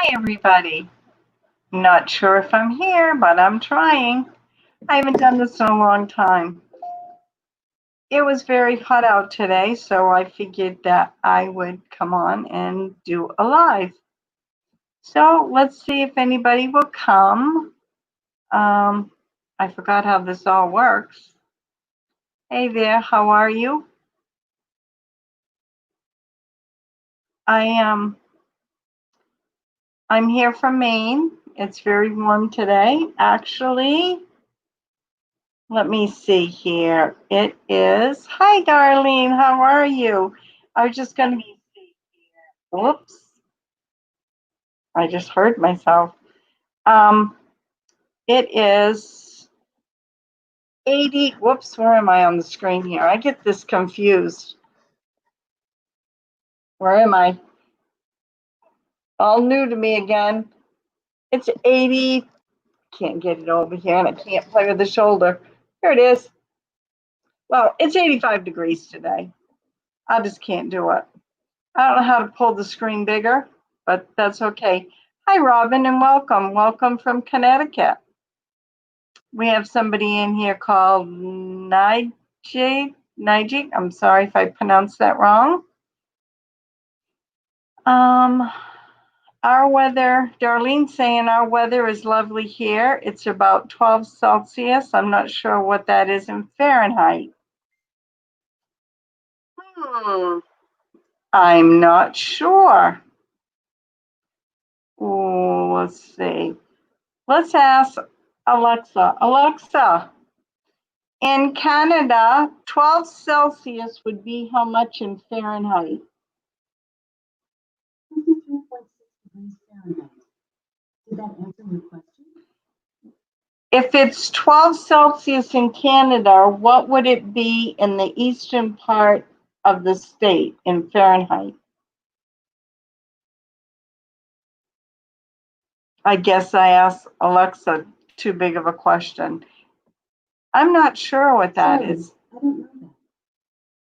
Hi, everybody. Not sure if I'm here, but I'm trying. I haven't done this in a long time. It was very hot out today, so I figured that I would come on and do a live. So let's see if anybody will come. I forgot how this all works. Hey there, how are you? I'm here from Maine. It's very warm today. Actually, let me see here. It is. Hi, Darlene. How are you? I was just going to be. Whoops. I just heard myself. Um, it is 80. Whoops. Where am I on the screen here? I get this confused. Where am I? All new to me again. It's 80. Can't get it over here, and I can't play with the shoulder. Here it is. Well, it's 85 degrees today. I just can't do it. I don't know how to pull the screen bigger, but that's okay. Hi, Robin, and welcome. Welcome from Connecticut. We have somebody in here called Nijig. I'm sorry if I pronounced that wrong. Our weather, Darlene's saying our weather is lovely here. It's about 12 Celsius. I'm not sure what that is in Fahrenheit. I'm not sure. Oh, let's see. Let's ask Alexa. Alexa, in Canada, 12 Celsius would be how much in Fahrenheit? 23.6 degrees Fahrenheit. Did that answer your question? If it's 12 Celsius in Canada, what would it be in the eastern part of the state in Fahrenheit? I guess I asked Alexa too big of a question. I'm not sure what that is. I don't know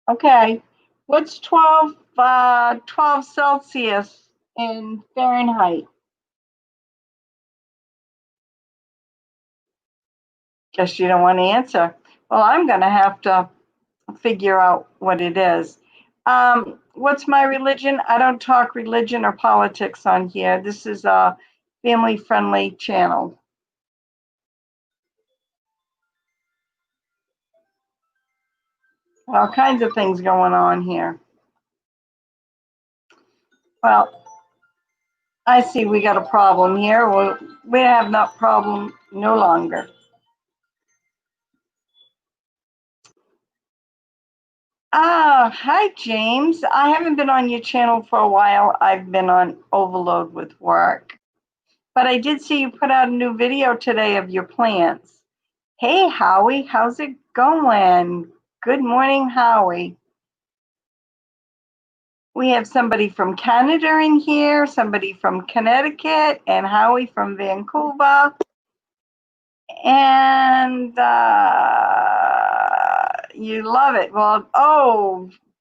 that. Okay. What's 12 Celsius in Fahrenheit? Guess you don't want to answer. Well, I'm going to have to figure out what it is. What's my religion? I don't talk religion or politics on here. This is a family-friendly channel. All kinds of things going on here. Well, I see we got a problem here. Well, we have that problem no longer. Hi, James. I haven't been on your channel for a while. I've been on overload with work. But I did see you put out a new video today of your plants. Hey, Howie, how's it going? Good morning, Howie. We have somebody from Canada in here, somebody from Connecticut, and Howie from Vancouver. And you love it. Well,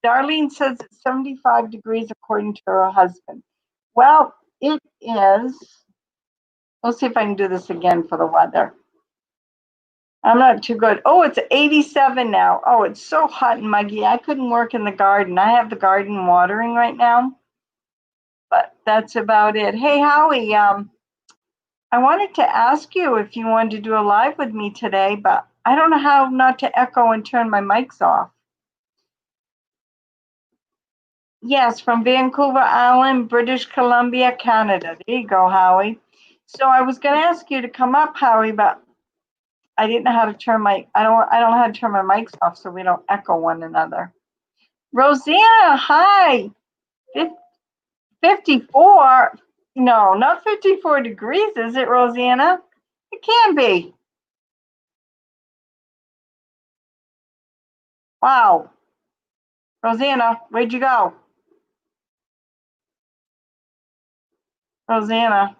Darlene says it's 75 degrees according to her husband. Well, it is. Let's see if I can do this again for the weather. I'm not too good. Oh, it's 87 now. Oh, it's so hot and muggy. I couldn't work in the garden. I have the garden watering right now, but that's about it. Hey, Howie, I wanted to ask you if you wanted to do a live with me today, but I don't know how not to echo and turn my mics off. Yes, from Vancouver Island, British Columbia, Canada. There you go, Howie. So I was going to ask you to come up, Howie, but I didn't know how to turn I don't know how to turn my mics off so we don't echo one another. Rosanna, hi. 54? No, not 54 degrees, is it, Rosanna? It can be. Wow. Rosanna, where'd you go? Rosanna.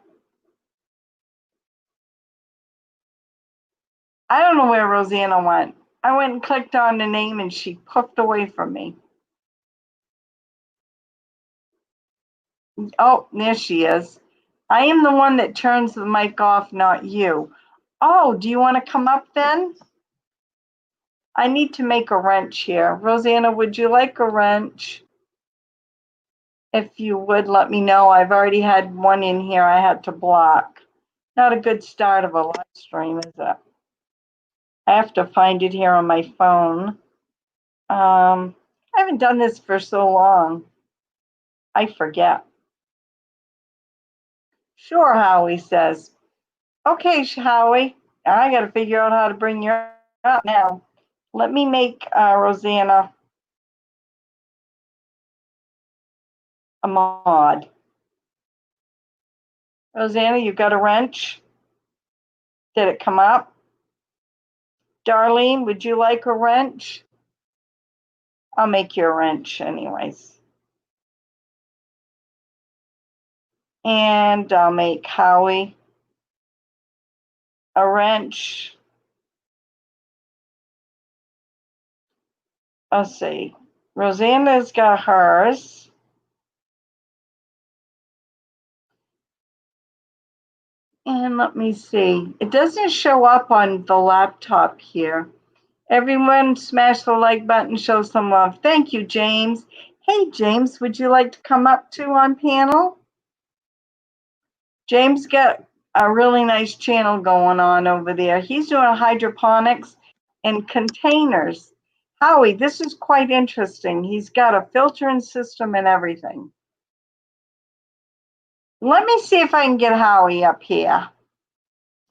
I don't know where Rosanna went. I went and clicked on the name and she puffed away from me. Oh, there she is. I am the one that turns the mic off, not you. Oh, do you want to come up then? I need to make a wrench here. Rosanna, would you like a wrench? If you would, let me know. I've already had one in here I had to block. Not a good start of a live stream, is it? I have to find it here on my phone. I haven't done this for so long. I forget. Sure, Howie says. Okay, Howie, I got to figure out how to bring you up now. Let me make Rosanna a mod. Rosanna, you got a wrench? Did it come up? Darlene, would you like a wrench? I'll make you a wrench anyways. And I'll make Howie a wrench. Let's see. Rosanna's got hers. And let me see. It doesn't show up on the laptop here. Everyone smash the like button, show some love. Thank you, James. Hey, James, would you like to come up too on panel? James got a really nice channel going on over there. He's doing hydroponics in containers. Howie, this is quite interesting. He's got a filtering system and everything. Let me see if I can get Howie up here.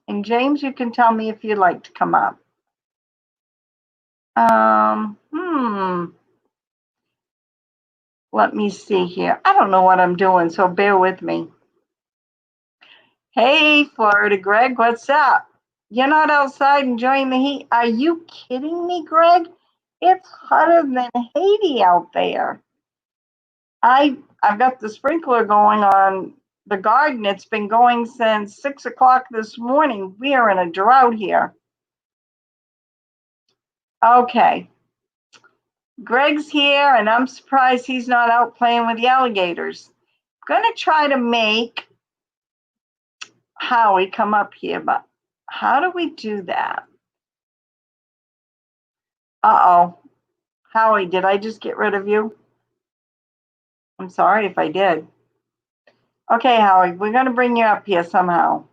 And James, you can tell me if you'd like to come up. Let me see here. I don't know what I'm doing, so bear with me. Hey, Florida Greg, what's up? You're not outside enjoying the heat? Are you kidding me, Greg? It's hotter than Haiti out there. I've got the sprinkler going on the garden. It's been going since 6 o'clock this morning. We are in a drought here. Okay. Greg's here, and I'm surprised he's not out playing with the alligators. I'm going to try to make Howie come up here, but how do we do that? Uh-oh. Howie, did I just get rid of you? I'm sorry if I did. Okay, Howie, we're going to bring you up here somehow.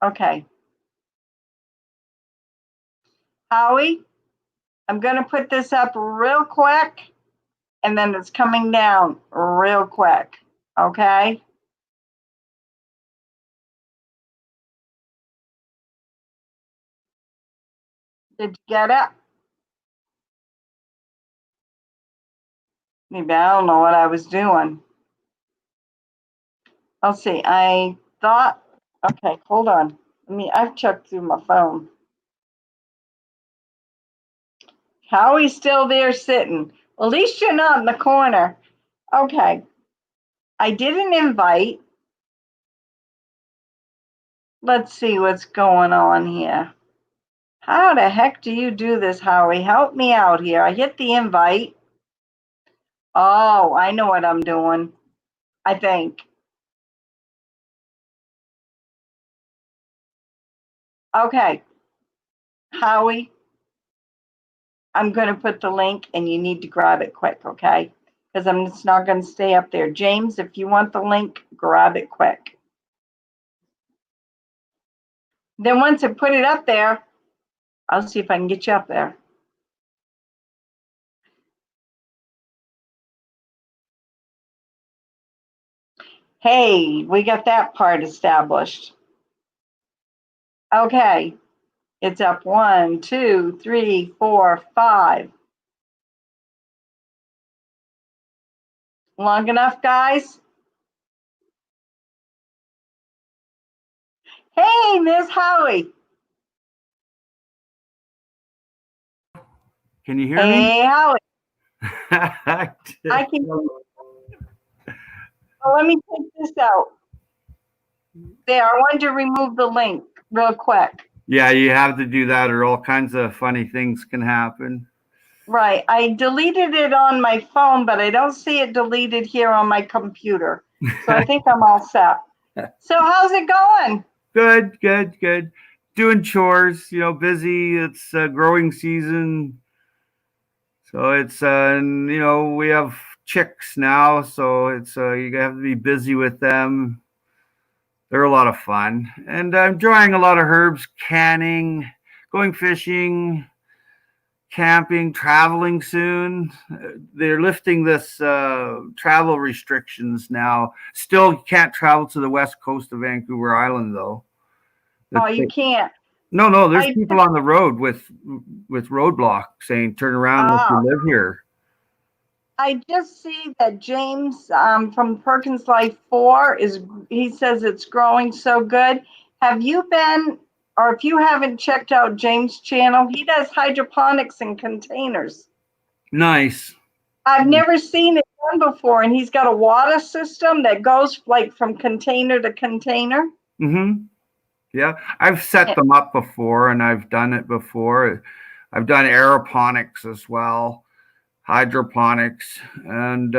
Okay. Howie, I'm going to put this up real quick, and then it's coming down real quick, okay? Did you get it? Maybe I don't know what I was doing. I'll see. I thought, okay, hold on. I've checked through my phone. Howie's still there sitting. Well, at least you're not in the corner. Okay. I did an invite. Let's see what's going on here. How the heck do you do this, Howie? Help me out here. I hit the invite. Oh, I know what I'm doing, I think. Okay. Howie, I'm going to put the link and you need to grab it quick, okay? Because it's not going to stay up there. James, if you want the link, grab it quick. Then once I put it up there, I'll see if I can get you up there. Hey, we got that part established. Okay, it's up 1, 2, 3, 4, 5. Long enough, guys? Hey, Miss Howie. Can you hear me? Hey, Howie. I can. Well, let me take this out. There, I wanted to remove the link real quick. Yeah, you have to do that or all kinds of funny things can happen. Right. I deleted it on my phone, but I don't see it deleted here on my computer. So I think I'm all set. So how's it going? Good, good, good. Doing chores, busy. It's growing season. So it's, we have chicks now. So it's, you have to be busy with them. They're a lot of fun. And I'm drying a lot of herbs, canning, going fishing, camping, traveling soon. They're lifting this travel restrictions now. Still can't travel to the west coast of Vancouver Island, though. Oh, you can't. No, there's I people on the road with roadblock saying turn around if you live here. I just see that James from Perkins Life 4 he says it's growing so good. Have you been, or if you haven't checked out James' channel, he does hydroponics in containers. Nice. I've never seen it done before, and he's got a water system that goes like from container to container. Mm-hmm. Yeah, I've set them up before, and I've done it before. I've done aeroponics as well, hydroponics, and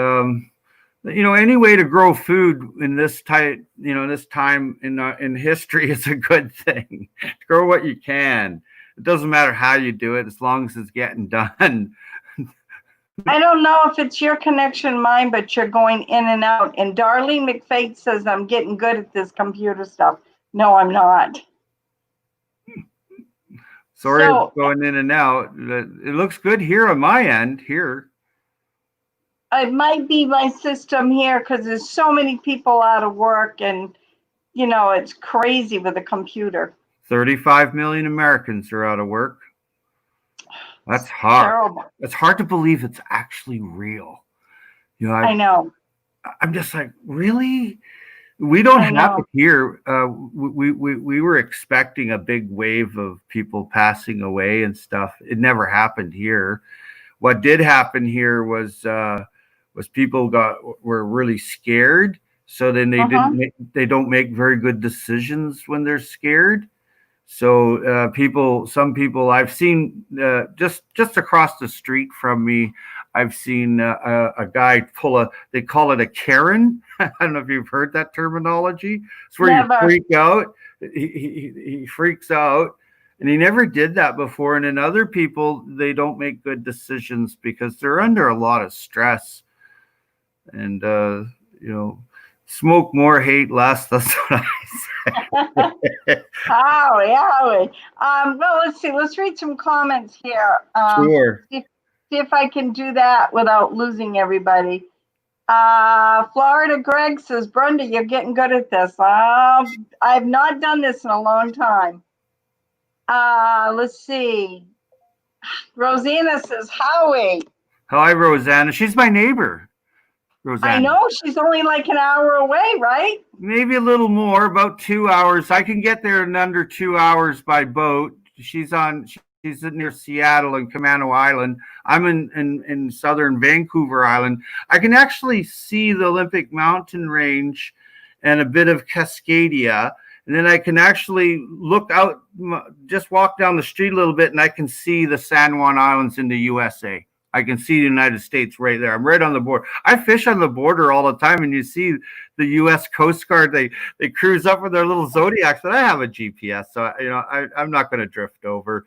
any way to grow food in this this time in history is a good thing. Grow what you can. It doesn't matter how you do it, as long as it's getting done. I don't know if it's your connection, mine, but you're going in and out. And Darlene McFate says I'm getting good at this computer stuff. No, I'm not. Sorry, it's going in and out. It looks good here on my end here. It might be my system here because there's so many people out of work, and it's crazy with the computer. 35 million Americans are out of work. That's hard. Terrible. It's hard to believe it's actually real. I know. I'm just like, really? We don't have it here. We were expecting a big wave of people passing away and stuff. It never happened here. What did happen here was people were really scared. So then they don't make very good decisions when they're scared. So some people I've seen just across the street from me, I've seen a guy they call it a Karen. I don't know if you've heard that terminology. It's where you freak out. He freaks out, and he never did that before. And then other people, they don't make good decisions because they're under a lot of stress. And smoke more, hate less. That's what I say. Howie. Well, let's see. Let's read some comments here. Sure. See if I can do that without losing everybody. Florida Greg says, Brenda, you're getting good at this. I've not done this in a long time. Let's see. Rosanna says, Howie. Hi, Rosanna. She's my neighbor. Rosanna. I know, she's only like an hour away, right? Maybe a little more, about 2 hours. I can get there in under 2 hours by boat. She's near Seattle and Camano Island. I'm in southern Vancouver Island. I can actually see the Olympic Mountain Range and a bit of Cascadia. And then I can actually look out, just walk down the street a little bit, and I can see the San Juan Islands in the USA. I can see the United States right there. I'm right on the border. I fish on the border all the time, and you see the U.S. Coast Guard. They cruise up with their little Zodiacs, but I have a GPS, so I'm not going to drift over.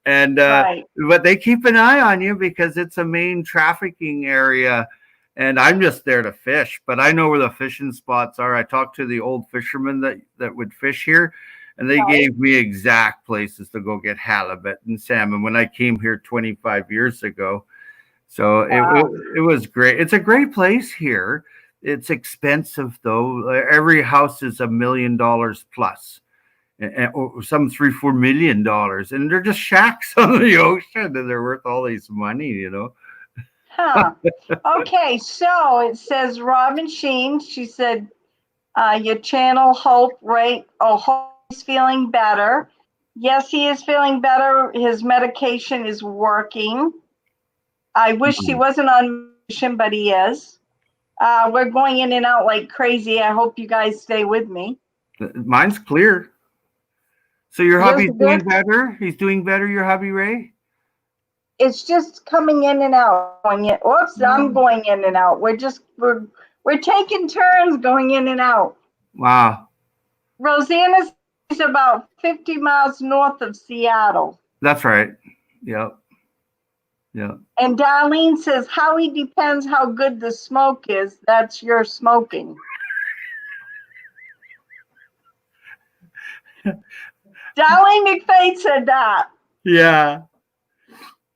And but they keep an eye on you because it's a main trafficking area, and I'm just there to fish. But I know where the fishing spots are. I talked to the old fishermen that would fish here, and they gave me exact places to go get halibut and salmon when I came here 25 years ago. So it was great. It's a great place here. It's expensive though. Every house is $1 million plus, and some $3-4 million, and they're just shacks on the ocean, and they're worth all this money, Huh. Okay, so it says Robin Sheen. She said, "Your channel, Hope, right? Oh, Hope is feeling better. Yes, he is feeling better. His medication is working." I wish he wasn't on mission, but he is. We're going in and out like crazy. I hope you guys stay with me. Mine's clear. So your hubby's doing better? He's doing better, your hubby, Ray? It's just coming in and out. Oops, I'm going in and out. We're taking turns going in and out. Wow. Rosanna is about 50 miles north of Seattle. That's right. Yep. Yeah. And Darlene says, Howie, depends how good the smoke is. That's your smoking. Darlene McFay said that. Yeah.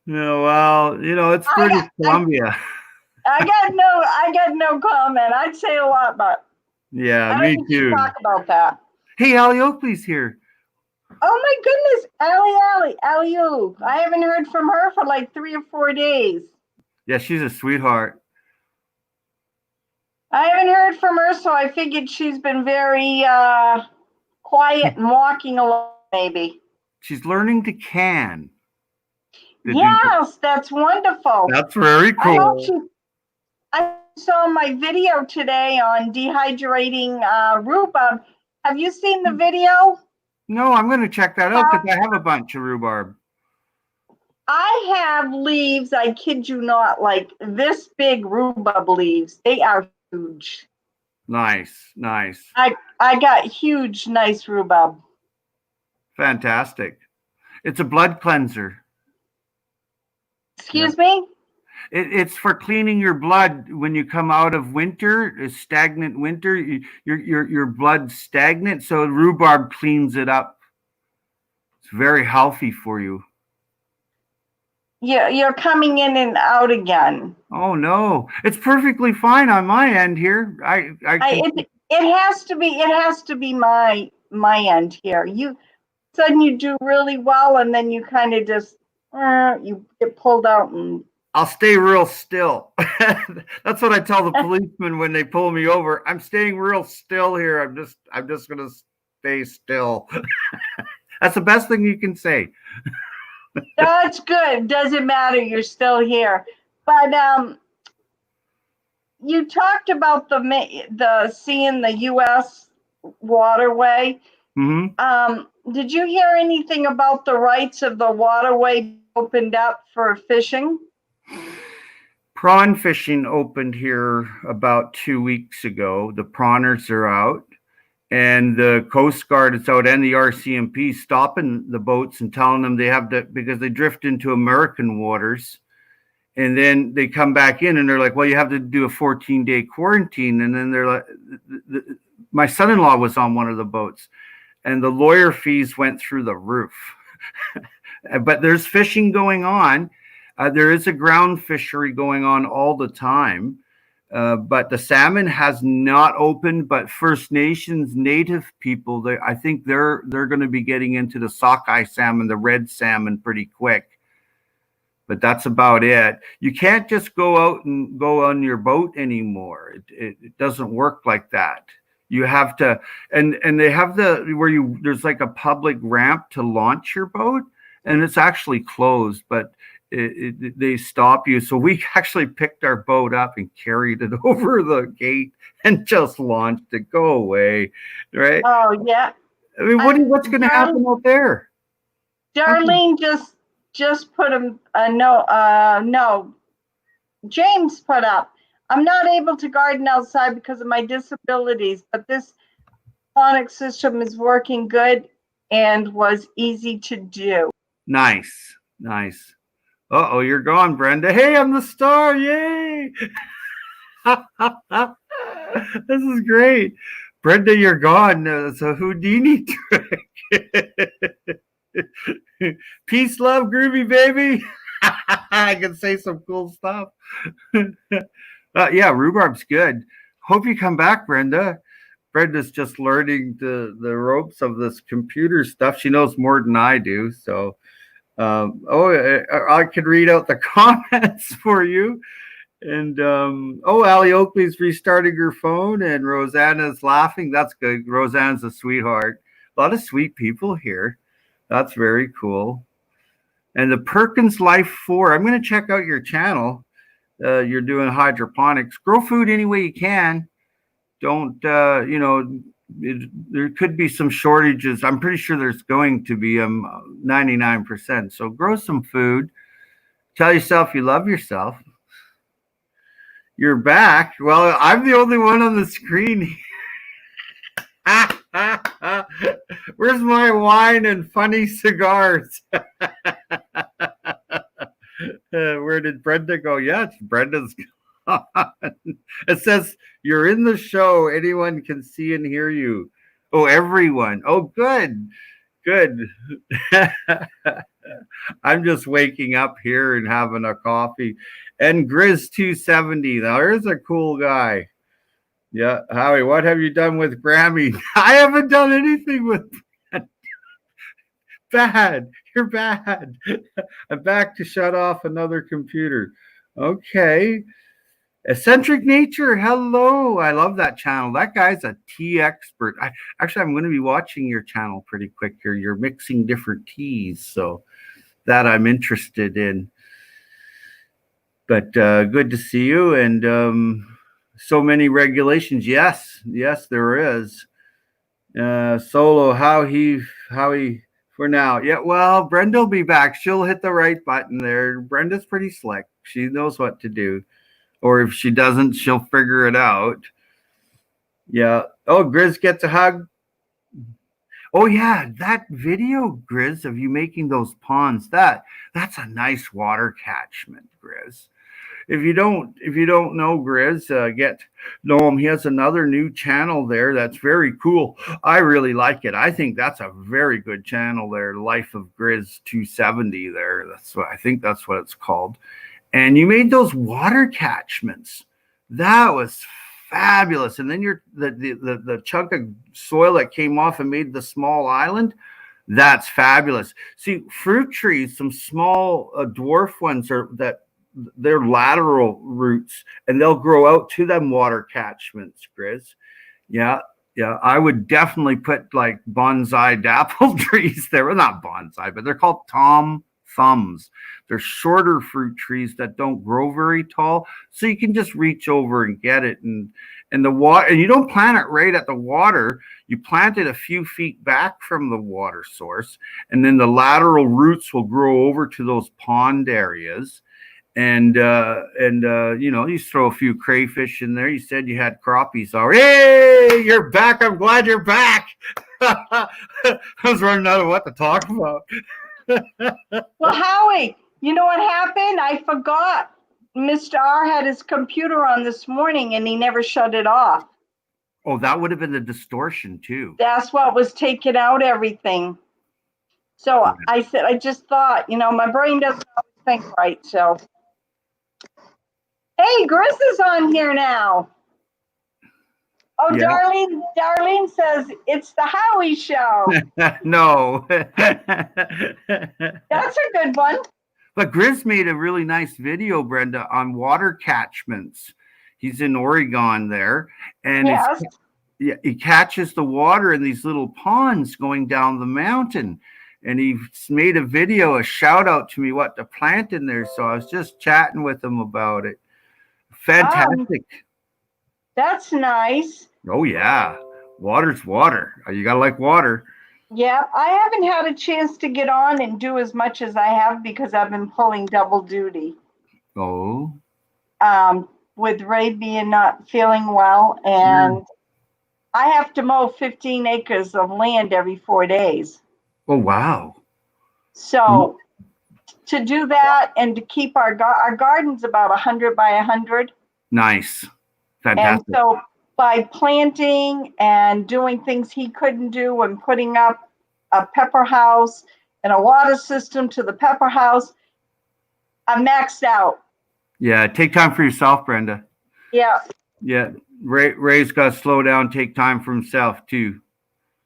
No, well, it's British Columbia. I got no comment. I'd say a lot, but Yeah, I me don't need too. to talk about that. Hey, Allie Oakley's here. Oh my goodness, Allie, I haven't heard from her for like 3 or 4 days. Yeah, she's a sweetheart. I haven't heard from her, so I figured she's been very quiet and walking along, maybe. She's learning to can. Yes, that's wonderful. That's very cool. I saw my video today on dehydrating rhubarb. Have you seen the video? No, I'm going to check that out because I have a bunch of rhubarb. I have leaves, I kid you not, like this big rhubarb leaves. They are huge. Nice, nice. I got huge, nice rhubarb. Fantastic. It's a blood cleanser. Excuse me? It's for cleaning your blood when you come out of winter, a stagnant winter. Your blood's stagnant, so rhubarb cleans it up. It's very healthy for you. Yeah, you're coming in and out again. Oh no, it's perfectly fine on my end here. It has to be my end here. Suddenly you do really well, and then you kind of just you get pulled out and. I'll stay real still. That's what I tell the policemen when they pull me over. I'm staying real still here. I'm just gonna stay still. That's the best thing you can say. That's good. Doesn't matter. You're still here. But you talked about the seeing the U.S. waterway. Mm-hmm. Did you hear anything about the rights of the waterway opened up for fishing? Prawn fishing opened here about 2 weeks ago. The prawners are out, and the Coast Guard is out, and the RCMP stopping the boats and telling them they have to, because they drift into American waters, and then they come back in and they're like, well, you have to do a 14-day quarantine. And then they're like, my son-in-law was on one of the boats, and the lawyer fees went through the roof. But there's fishing going on. There is a ground fishery going on all the time, but the salmon has not opened. But First Nations Native people, I think they're going to be getting into the sockeye salmon, the red salmon, pretty quick. But that's about it. You can't just go out and go on your boat anymore. It doesn't work like that. You have to, and they have there's like a public ramp to launch your boat, and it's actually closed, but they stop you. So we actually picked our boat up and carried it over the gate and just launched it. Go away, right? Oh yeah. I mean, what's going to happen out there? Darlene just put a no. James put up. I'm not able to garden outside because of my disabilities, but this phonics system is working good and was easy to do. Nice. Uh-oh, you're gone, Brenda. Hey, I'm the star. Yay. This is great. Brenda, you're gone. It's a Houdini trick. Peace, love, groovy, baby. I can say some cool stuff. Yeah, rhubarb's good. Hope you come back, Brenda. Brenda's just learning the ropes of this computer stuff. She knows more than I do. So, I could read out the comments for you. And Allie Oakley's restarting her phone, and Rosanna's laughing. That's good. Rosanna's a sweetheart. A lot of sweet people here. That's very cool. And the Perkins Life 4. I'm going to check out your channel. You're doing hydroponics. Grow food any way you can. Don't, there could be some shortages. I'm pretty sure there's going to be 99%. So grow some food. Tell yourself you love yourself. You're back. Well, I'm the only one on the screen. Where's my wine and funny cigars? Where did Brenda go? Yeah, Brenda's gone. It says you're in the show. Anyone can see and hear you. Oh, everyone. Oh, good. Good. I'm just waking up here and having a coffee. And Grizz 270. Now, there's a cool guy. Yeah, Howie, what have you done with Grammy? I haven't done anything with bad. You're bad. I'm back to shut off another computer. Okay. Eccentric Nature. Hello. I love that channel. That guy's a tea expert. I'm going to be watching your channel pretty quick here. You're mixing different teas, so that I'm interested in. But good to see you. And so many regulations. Yes, there is. Solo, how he for now. Yeah, well, Brenda will be back. She'll hit the right button there. Brenda's pretty slick. She knows what to do. Or if she doesn't, she'll figure it out. Yeah. Oh, Grizz gets a hug. Oh yeah, that video, Grizz, of you making those ponds, that's a nice water catchment, Grizz. If you don't know Grizz, get know him. He has another new channel there that's very cool. I really like it. I think that's a very good channel there. Life of Grizz 270 there. I think that's what it's called. And you made those water catchments. That was fabulous. And then the chunk of soil that came off and made the small island. That's fabulous. See, fruit trees, some small dwarf ones they're lateral roots, and they'll grow out to them water catchments, Grizz. Yeah. I would definitely put like bonsai dapple trees there. Well, not bonsai, but they're called Tom Thumbs. They're shorter fruit trees that don't grow very tall, so you can just reach over and get it. And the water, and you don't plant it right at the water. You plant it a few feet back from the water source, and then the lateral roots will grow over to those pond areas. And you throw a few crayfish in there. You said you had crappies already. Hey, you're back. I'm glad you're back. I was running out of what to talk about. Well, Howie, you know what happened? I forgot. Mr. R had his computer on this morning and he never shut it off. Oh, that would have been the distortion too. That's what was taking out everything. So I said, I just thought, my brain doesn't always think right. So, hey, Grizz is on here now. Oh, yeah. Darlene says it's the Howie Show. No. That's a good one. But Grizz made a really nice video, Brenda, on water catchments. He's in Oregon there. And yes. He catches the water in these little ponds going down the mountain. And he made a video, a shout out to me what to plant in there. So I was just chatting with him about it. Fantastic. That's nice. Oh, yeah. Water's water. You got to like water. Yeah, I haven't had a chance to get on and do as much as I have because I've been pulling double duty. Oh. With Ray being not feeling well. And I have to mow 15 acres of land every 4 days. Oh, wow. So to do that and to keep our garden's about 100 by 100. Nice. Fantastic. And so by planting and doing things he couldn't do and putting up a pepper house and a water system to the pepper house, I'm maxed out. Yeah, take time for yourself, Brenda. Yeah. Yeah, Ray's got to slow down, take time for himself too.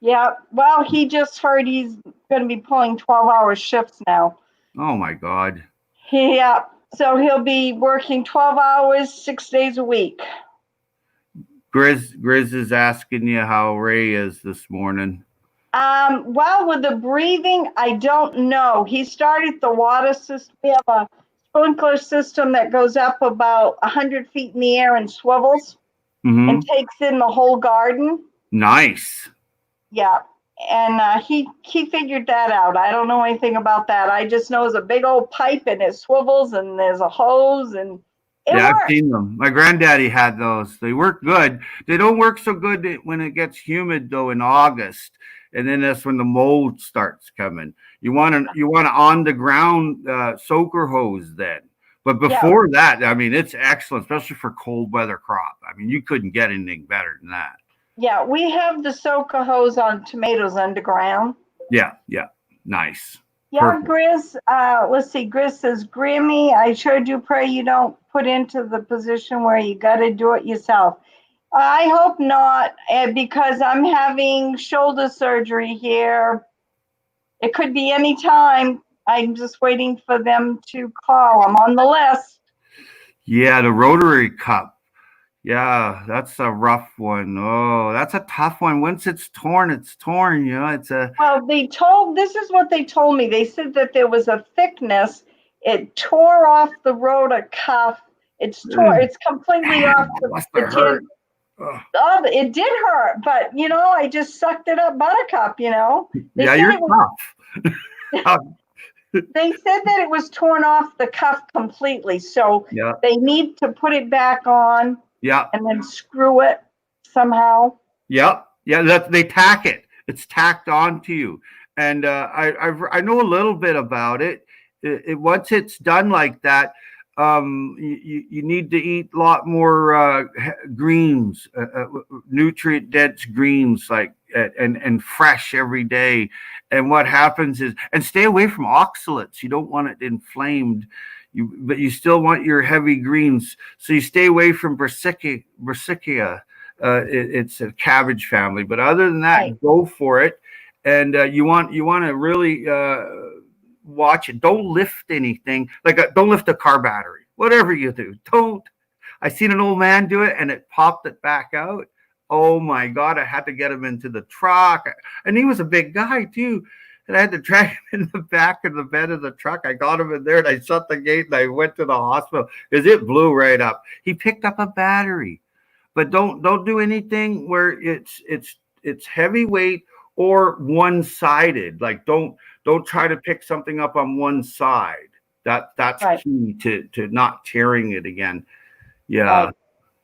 Yeah, well, he just heard he's going to be pulling 12-hour shifts now. Oh my God. Yeah, so he'll be working 12 hours, 6 days a week. Grizz is asking you how Ray is this morning. Well, with the breathing, I don't know. He started the water system. We have a sprinkler system that goes up about 100 feet in the air and swivels and takes in the whole garden. Nice. Yeah. and he figured that out. I don't know anything about that. I just know it's a big old pipe and it swivels and there's a hose and it Yeah, I've works. seen them. My granddaddy had those. They work good. They don't work so good when it gets humid though in August, and then that's when the mold starts coming. You want an on the ground soaker hose then. But Yeah, before that, I mean, it's excellent, especially for cold weather crop. I mean, you couldn't get anything better than that. yeah. We have the soaker hose on tomatoes underground. Yeah, yeah, nice, Yeah, perfect. Grizz. Let's see. Grizz says, Grammy, I sure do pray you don't put into the position where you got to do it yourself. I hope not, because I'm having shoulder surgery here. It could be any time. I'm just waiting for them to call. I'm on the list. Yeah, the rotary cup. Yeah, that's a rough one. Oh, that's a tough one. Once it's torn, it's torn. You know, it's a Well, this is what they told me. They said that there was a thickness. It tore off the rotor cuff. It's completely off that the, must the have hurt. tin. Ugh. Oh, it did hurt, but I just sucked it up, buttercup. They Yeah, said you're it was, tough. they said that it was torn off the cuff completely. So Yeah, they need to put it back on yeah, and then screw it somehow. yeah, yeah. That they tack it. It's tacked onto you, and I know a little bit about it. Once it's done like that, you need to eat a lot more greens, nutrient dense greens, like and fresh every day. And what happens is, and stay away from oxalates. You don't want it inflamed. But you still want your heavy greens, so you stay away from brassica. It's a cabbage family, but other than Right. that, go for it. And you want to really watch it. Don't lift anything. Don't lift a car battery. Whatever you do, don't. I seen an old man do it, and it popped it back out. Oh my God! I had to get him into the truck, and he was a big guy too. And I had to drag him in the back of the bed of the truck. I got him in there, and I shut the gate, and I went to the hospital because it blew right up. He picked up a battery, but don't do anything where it's heavyweight or one sided. Like don't try to pick something up on one side. That's Right. key to not tearing it again. Right. Yeah.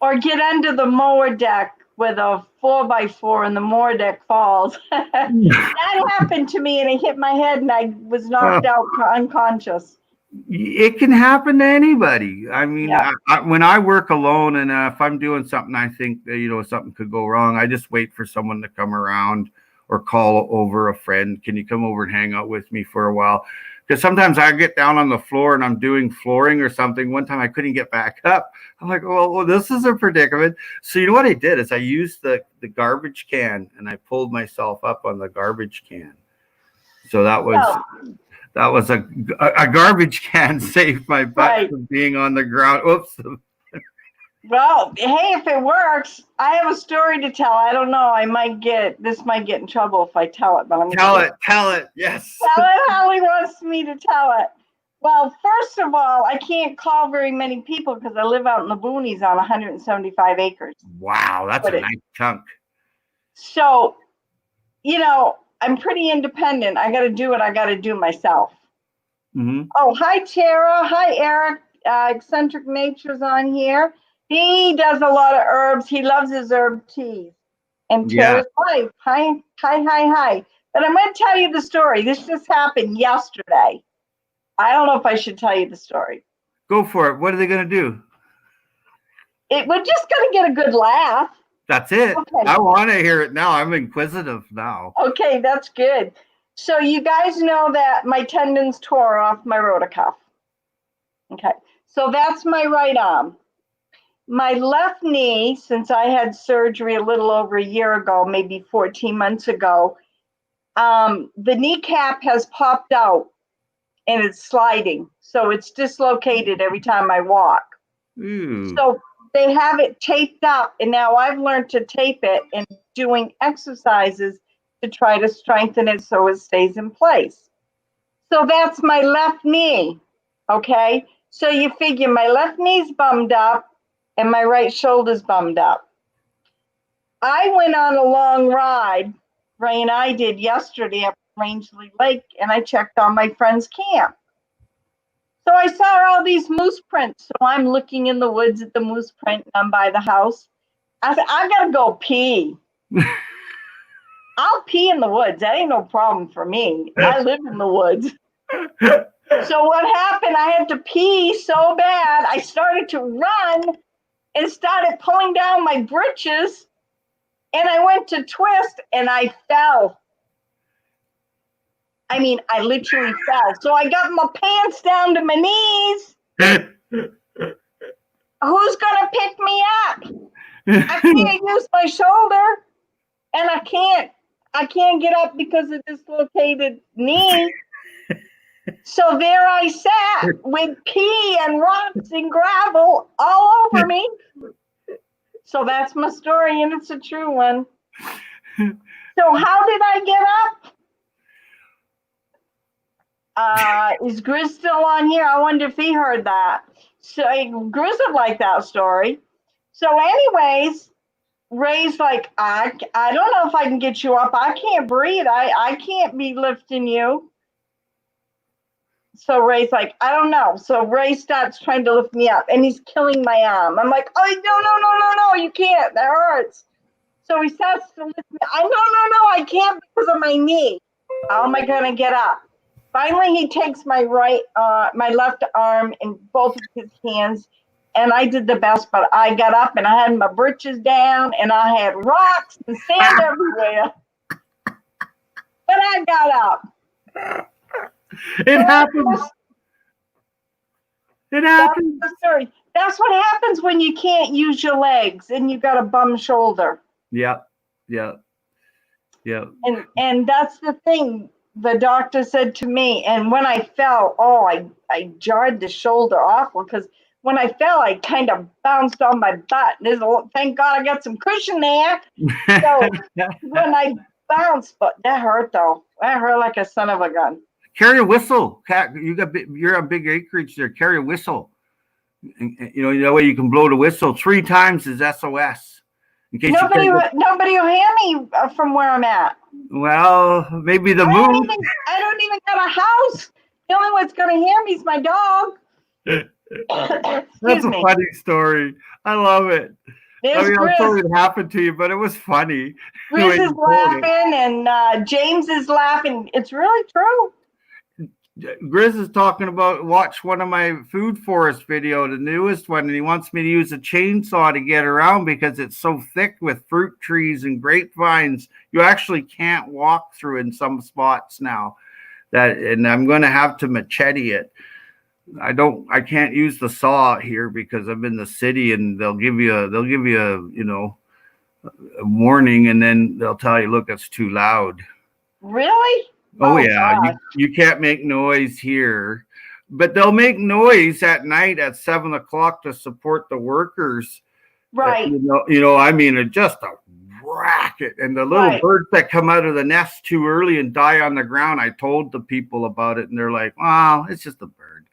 Or get under the mower deck with a 4x4 and the mower deck falls. That happened to me and it hit my head and I was Uh, knocked out unconscious. it can happen to anybody. I mean, Yeah. when I work alone and if I'm doing something, I think that, something could go wrong. I just wait for someone to come around or call over a friend. Can you come over and hang out with me for a while? Because sometimes I get down on the floor and I'm doing flooring or something. One time I couldn't get back up. I'm like, well, this is a predicament. So you know what I did is I used the garbage can and I pulled myself up on the garbage can. So that was Well, that was a garbage can saved my butt right. from being on the ground. Oops. Well, hey, if it works, I have a story to tell. I don't know. This might get in trouble if I tell it, but let me Tell see. it. Tell it. Yes. Tell it how he wants me to tell it. Well, first of all, I can't call very many people because I live out in the boonies on 175 acres. Wow, that's But a nice chunk. so, I'm pretty independent. I got to do what I got to do myself. Mm-hmm. Oh, hi, Tara. Hi, Eric. Eccentric Nature's on here. He does a lot of herbs. He loves his herb teas. And Yeah. Tara's wife. Hi, hi, hi, hi. But I'm going to tell you the story. This just happened yesterday. I don't know if I should tell you the story. Go for it. What are they going to do? We're just going to get a good laugh. That's it. Okay. I want to hear it now. I'm inquisitive now. Okay, that's good. So you guys know that my tendons tore off my rotor cuff. Okay, so that's my right arm. My left knee, since I had surgery a little over a year ago, maybe 14 months ago, the kneecap has popped out and it's sliding. So it's dislocated every time I walk. Ooh. So they have it taped up, and now I've learned to tape it and doing exercises to try to strengthen it so it stays in place. So that's my left knee, okay? So you figure my left knee's bummed up and my right shoulder's bummed up. I went on a long ride Ray and I did yesterday at Rangeley Lake, and I checked on my friend's camp. So I saw all these moose prints. So I'm looking in the woods at the moose print, and I'm by the house. I said, I gotta go pee. I'll pee in the woods. That ain't no problem for me. I live in the woods. So what happened? I had to pee so bad. I started to run and started pulling down my britches. And I went to twist and I fell. I mean, I literally fell. So I got my pants down to my knees. Who's gonna pick me up? I can't use my shoulder, and I can't get up because of dislocated knee. So there I sat with pee and rocks and gravel all over me. So that's my story, and it's a true one. So how did I get up? Is Grizz still on here? I wonder if he heard that. So Grizz would like that story. So anyways, Ray's like, I don't know if I can get you up. I can't breathe. I can't be lifting you. So Ray's like, I don't know. So Ray starts trying to lift me up, and he's killing my arm. I'm like, oh, no, you can't. That hurts. So he starts to lift me. No, I can't because of my knee. How am I going to get up? Finally, he takes my left arm in both of his hands, and I did the best, but I got up, and I had my britches down, and I had rocks and sand everywhere. But I got up. It happens. It happens. That's what happens when you can't use your legs and you got a bum shoulder. Yeah. And that's the thing the doctor said to me. And when I fell, I jarred the shoulder awful, because when I fell, I kind of bounced on my butt. Thank God I got some cushion there. So when I bounced, but that hurt though. That hurt like a son of a gun. Carry a whistle. You're on big acreage there. Carry a whistle. And, that way you can blow the whistle 3 times is SOS. In case nobody will hear me from where I'm at. Well, maybe the moon. I don't even got a house. The only one's going to hear me is my dog. That's a funny story. I love it. I'm sorry it happened to you, but it was funny. Grizz is laughing, and James is laughing. It's really true. Grizz is talking about watch one of my food forest video, the newest one, and he wants me to use a chainsaw to get around because it's so thick with fruit trees and grapevines. You actually can't walk through in some spots now. And I'm going to have to machete it. I can't use the saw here because I'm in the city, and they'll give you a warning, and then they'll tell you, look, it's too loud. Really? Oh yeah, you can't make noise here, but they'll make noise at night at 7 o'clock to support the workers. Right. Just a racket, and the little birds that come out of the nest too early and die on the ground. I told the people about it, and they're like, "Wow, it's just a bird."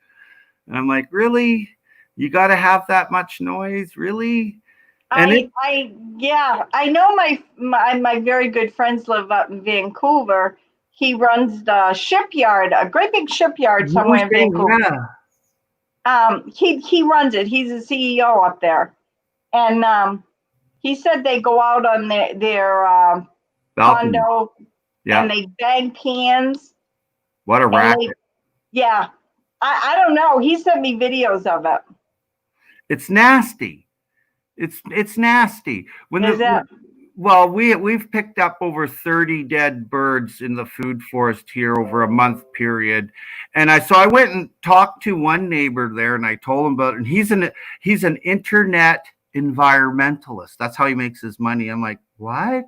And I'm like, "Really? You got to have that much noise, really?" And I know my very good friends live up in Vancouver. He runs the shipyard, a great big shipyard somewhere in Vancouver. Yeah. He runs it. He's a CEO up there. And he said they go out on their condo, and they bang pans. What a racket. Yeah. I don't know. He sent me videos of it. It's nasty. It's nasty. Well, we've picked up over 30 dead birds in the food forest here over a month period. And I went and talked to one neighbor there, and I told him about it. And he's an internet environmentalist. That's how he makes his money. I'm like, what?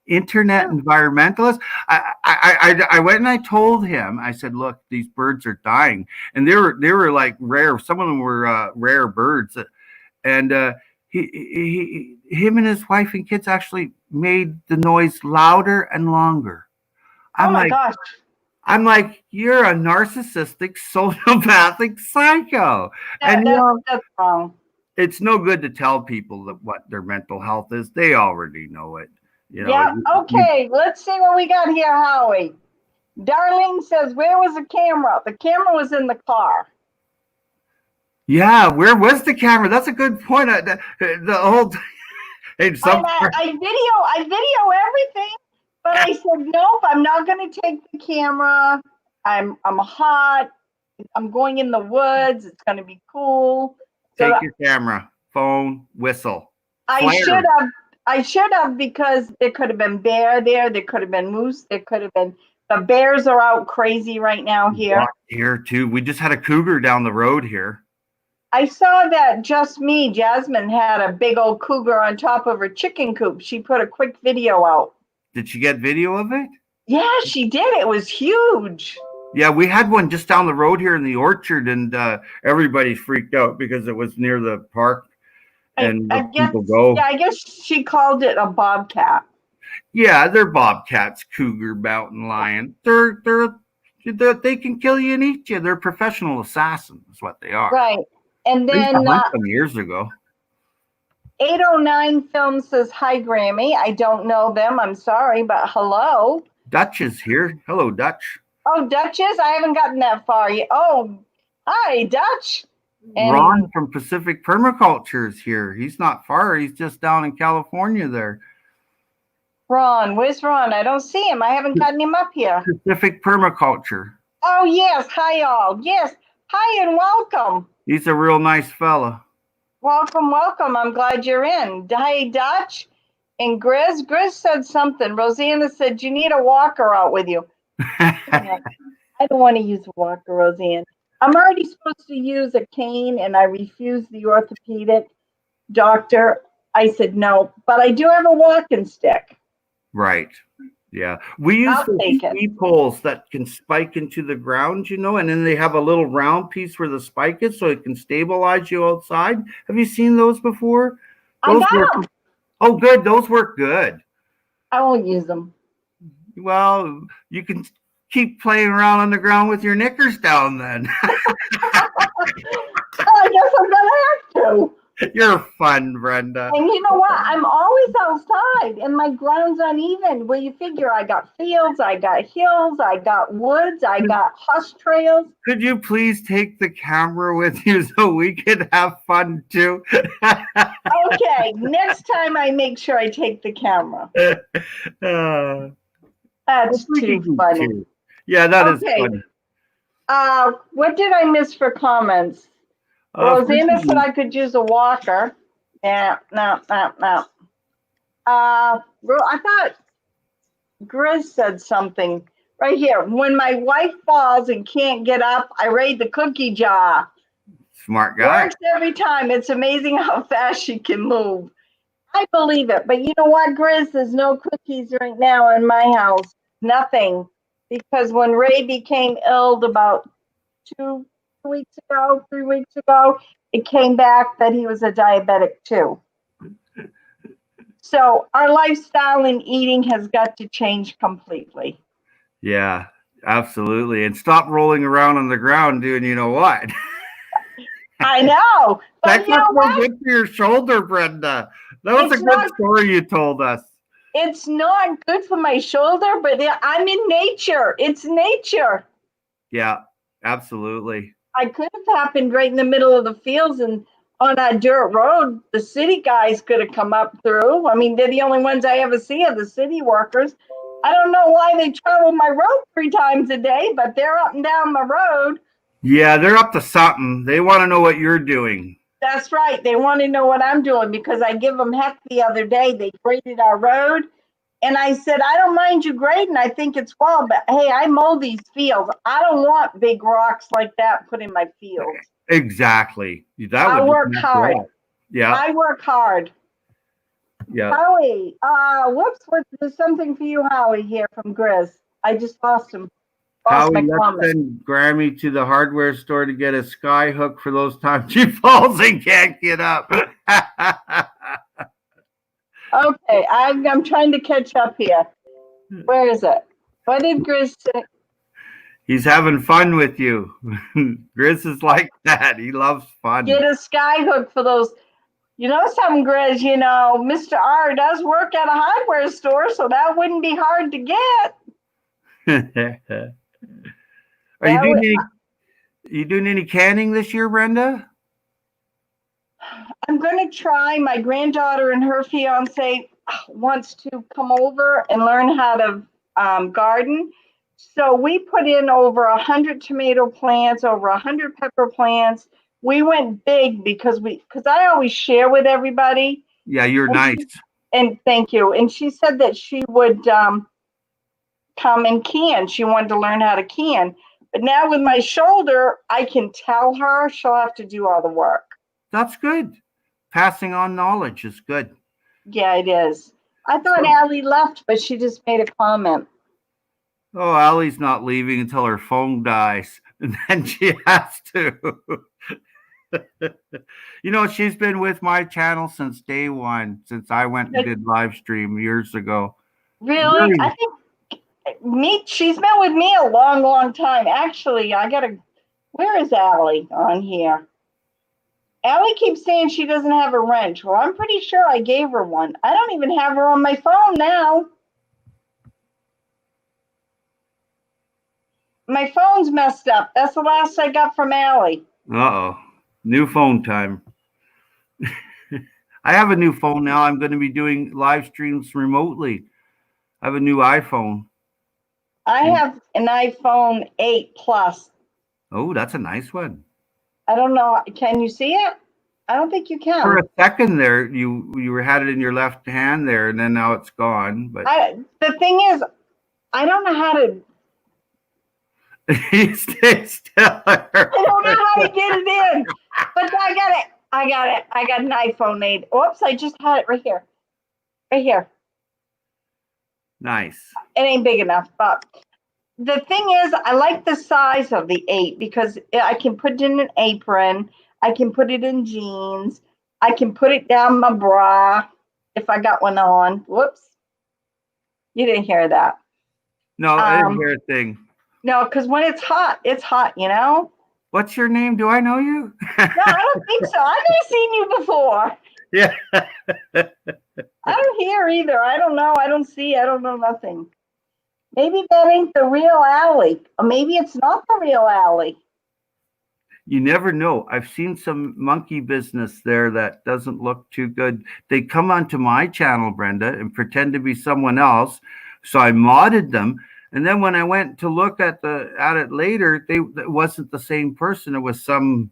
Internet environmentalist? I went and I told him, I said, look, these birds are dying. And they were like rare. Some of them were rare birds. And him and his wife and kids actually made the noise louder and longer. Oh my gosh. I'm like, you're a narcissistic, sociopathic psycho. That's wrong. It's no good to tell people what their mental health is. They already know it. You know, Yeah. Okay. Let's see what we got here, Howie. Darlene says, "Where was the camera? The camera was in the car." yeah, where was the camera? That's a good point. The old hey, some I video everything, but I said nope. I'm not going to take the camera. I'm hot. I'm going in the woods. It's going to be cool. So take your camera, phone, whistle. I should have because there could have been bear there. There could have been moose. There could have been. The bears are out crazy right now here. Here too. We just had a cougar down the road here. I saw that Just Me, Jasmine, had a big old cougar on top of her chicken coop. She put a quick video out. Did she get video of it? Yeah, she did. It was huge. Yeah, we had one just down the road here in the orchard, and everybody freaked out because it was near the park, and people go. Yeah, I guess she called it a bobcat. Yeah, they're bobcats, cougar, mountain lion. They can kill you and eat you. They're professional assassins, is what they are. Right. And then some years ago. 809 Film says, "Hi, Grammy. I don't know them. I'm sorry, but hello." Dutch is here. Hello, Dutch. Oh, Dutch is? I haven't gotten that far yet. Oh, hi, Dutch. And Ron from Pacific Permaculture is here. He's not far. He's just down in California there. Ron, where's Ron? I don't see him. I haven't gotten him up here. Pacific Permaculture. Oh, yes. Hi, all. Yes. Hi, and welcome. He's a real nice fella. Welcome, welcome. I'm glad you're in. Hi, Dutch. And Grizz. Grizz said something. Rosanna said, "You need a walker out with you." I don't want to use a walker, Roseanne. I'm already supposed to use a cane, and I refused the orthopedic doctor. I said no, but I do have a walking stick. Right. Yeah. We use tree poles that can spike into the ground, and then they have a little round piece where the spike is so it can stabilize you outside. Have you seen those before? Those I got them. Oh, good. Those work good. I won't use them. Well, you can keep playing around on the ground with your knickers down then. I guess I'm going to have to. You're fun, Brenda. And you know what? I'm always outside and my ground's uneven. Well, you figure I got fields, I got hills, I got woods, I got hush trails. Could you please take the camera with you so we can have fun too? Okay, next time I make sure I take the camera. That's too funny. Too. Yeah, that is funny. What did I miss for comments? Rosanna said I could use a walker. No. I thought Grizz said something right here. When my wife falls and can't get up, I raid the cookie jar. Smart guy. Works every time. It's amazing how fast she can move. I believe it. But you know what, Grizz? There's no cookies right now in my house. Nothing. Because when Ray became ill about 3 weeks ago, it came back that he was a diabetic too. So our lifestyle and eating has got to change completely. Yeah, absolutely. And stop rolling around on the ground doing you know what. I know. That's not so good for your shoulder, Brenda. That was a good story you told us. It's not good for my shoulder, but I'm in nature. It's nature. Yeah, absolutely. I could have happened right in the middle of the fields and on that dirt road. The city guys could have come up through. I mean, they're the only ones I ever see are the city workers. I don't know why they travel my road 3 times a day, but they're up and down my road. Yeah, they're up to something. They want to know what you're doing. That's right. They want to know what I'm doing because I give them heck the other day. They graded our road. And I said, I don't mind you grading. I think it's well, but hey, I mow these fields. I don't want big rocks like that put in my field. Exactly. I work hard. Yeah. I work hard. Yeah. Howie, there's something for you, Howie, here from Grizz. I just lost him. Howie, let's send Grammy to the hardware store to get a sky hook for those times she falls and can't get up. Okay, I'm trying to catch up here. Where is it? What did Grizz say? He's having fun with you. Grizz is like that. He loves fun. Get a sky hook for those. You know something, Grizz, Mr. R does work at a hardware store, so that wouldn't be hard to get. Are you doing any canning this year, Brenda? I'm going to try. My granddaughter and her fiance wants to come over and learn how to garden. So we put in over 100 tomato plants, over 100 pepper plants. We went big because I always share with everybody. Yeah, you're nice. And thank you. And she said that she would come and can. She wanted to learn how to can. But now with my shoulder, I can tell her she'll have to do all the work. That's good. Passing on knowledge is good. Yeah, it is. I thought Allie left, but she just made a comment. Oh, Allie's not leaving until her phone dies, and then she has to. She's been with my channel since day one, since I went and did live stream years ago. Really? I think she's been with me a long, long time. Actually, where is Allie on here? Allie keeps saying she doesn't have a wrench. Well, I'm pretty sure I gave her one. I don't even have her on my phone now. My phone's messed up. That's the last I got from Allie. Uh-oh. New phone time. I have a new phone now. I'm going to be doing live streams remotely. I have a new iPhone. I have an iPhone 8 Plus. Oh, that's a nice one. I don't know. Can you see it? I don't think you can. For a second there, you had it in your left hand there, and then now it's gone. But the thing is, I don't know how to. Stay still. I don't know how to get it in, but I got it. I got an iPhone 8. Oops, I just had it right here. Right here. Nice. It ain't big enough, but the thing is, I like the size of the 8 because I can put it in an apron. I can put it in jeans. I can put it down my bra if I got one on. Whoops. You didn't hear that. No, I didn't hear a thing. No, because when it's hot, What's your name? Do I know you? No, I don't think so. I've never seen you before. Yeah. I don't hear either. I don't know. I don't see. I don't know nothing. Maybe that ain't the real Allie. Or maybe it's not the real Allie. You never know. I've seen some monkey business there that doesn't look too good. They come onto my channel, Brenda, and pretend to be someone else. So I modded them. And then when I went to look at it later, it wasn't the same person. It was some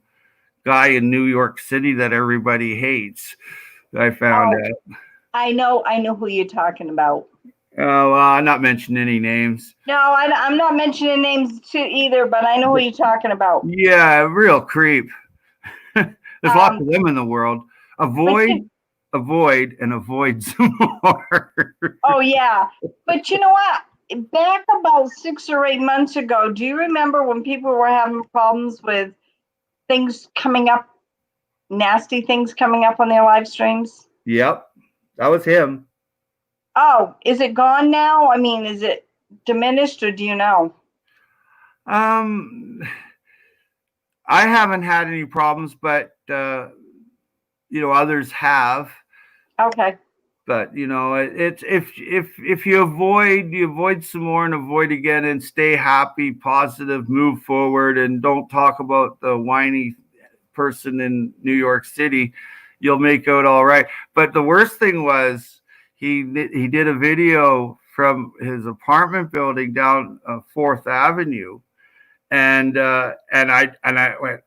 guy in New York City that everybody hates. I found out. I know who you're talking about. Oh, well, I'm not mentioning any names. No, I'm not mentioning names too either, but I know who you're talking about. Yeah, real creep. There's lots of them in the world. Avoid, and avoid some more. Oh, yeah. But you know what? Back about 6 or 8 months ago, do you remember when people were having problems with things coming up, nasty things coming up on their live streams? Yep, that was him. Oh, is it gone now? I mean, is it diminished, or do you know? I haven't had any problems, but others have. Okay. But it's if you avoid some more and avoid again and stay happy, positive, move forward, and don't talk about the whiny person in New York City, you'll make out all right. But the worst thing was he did a video from his apartment building down 4th Avenue, and I went,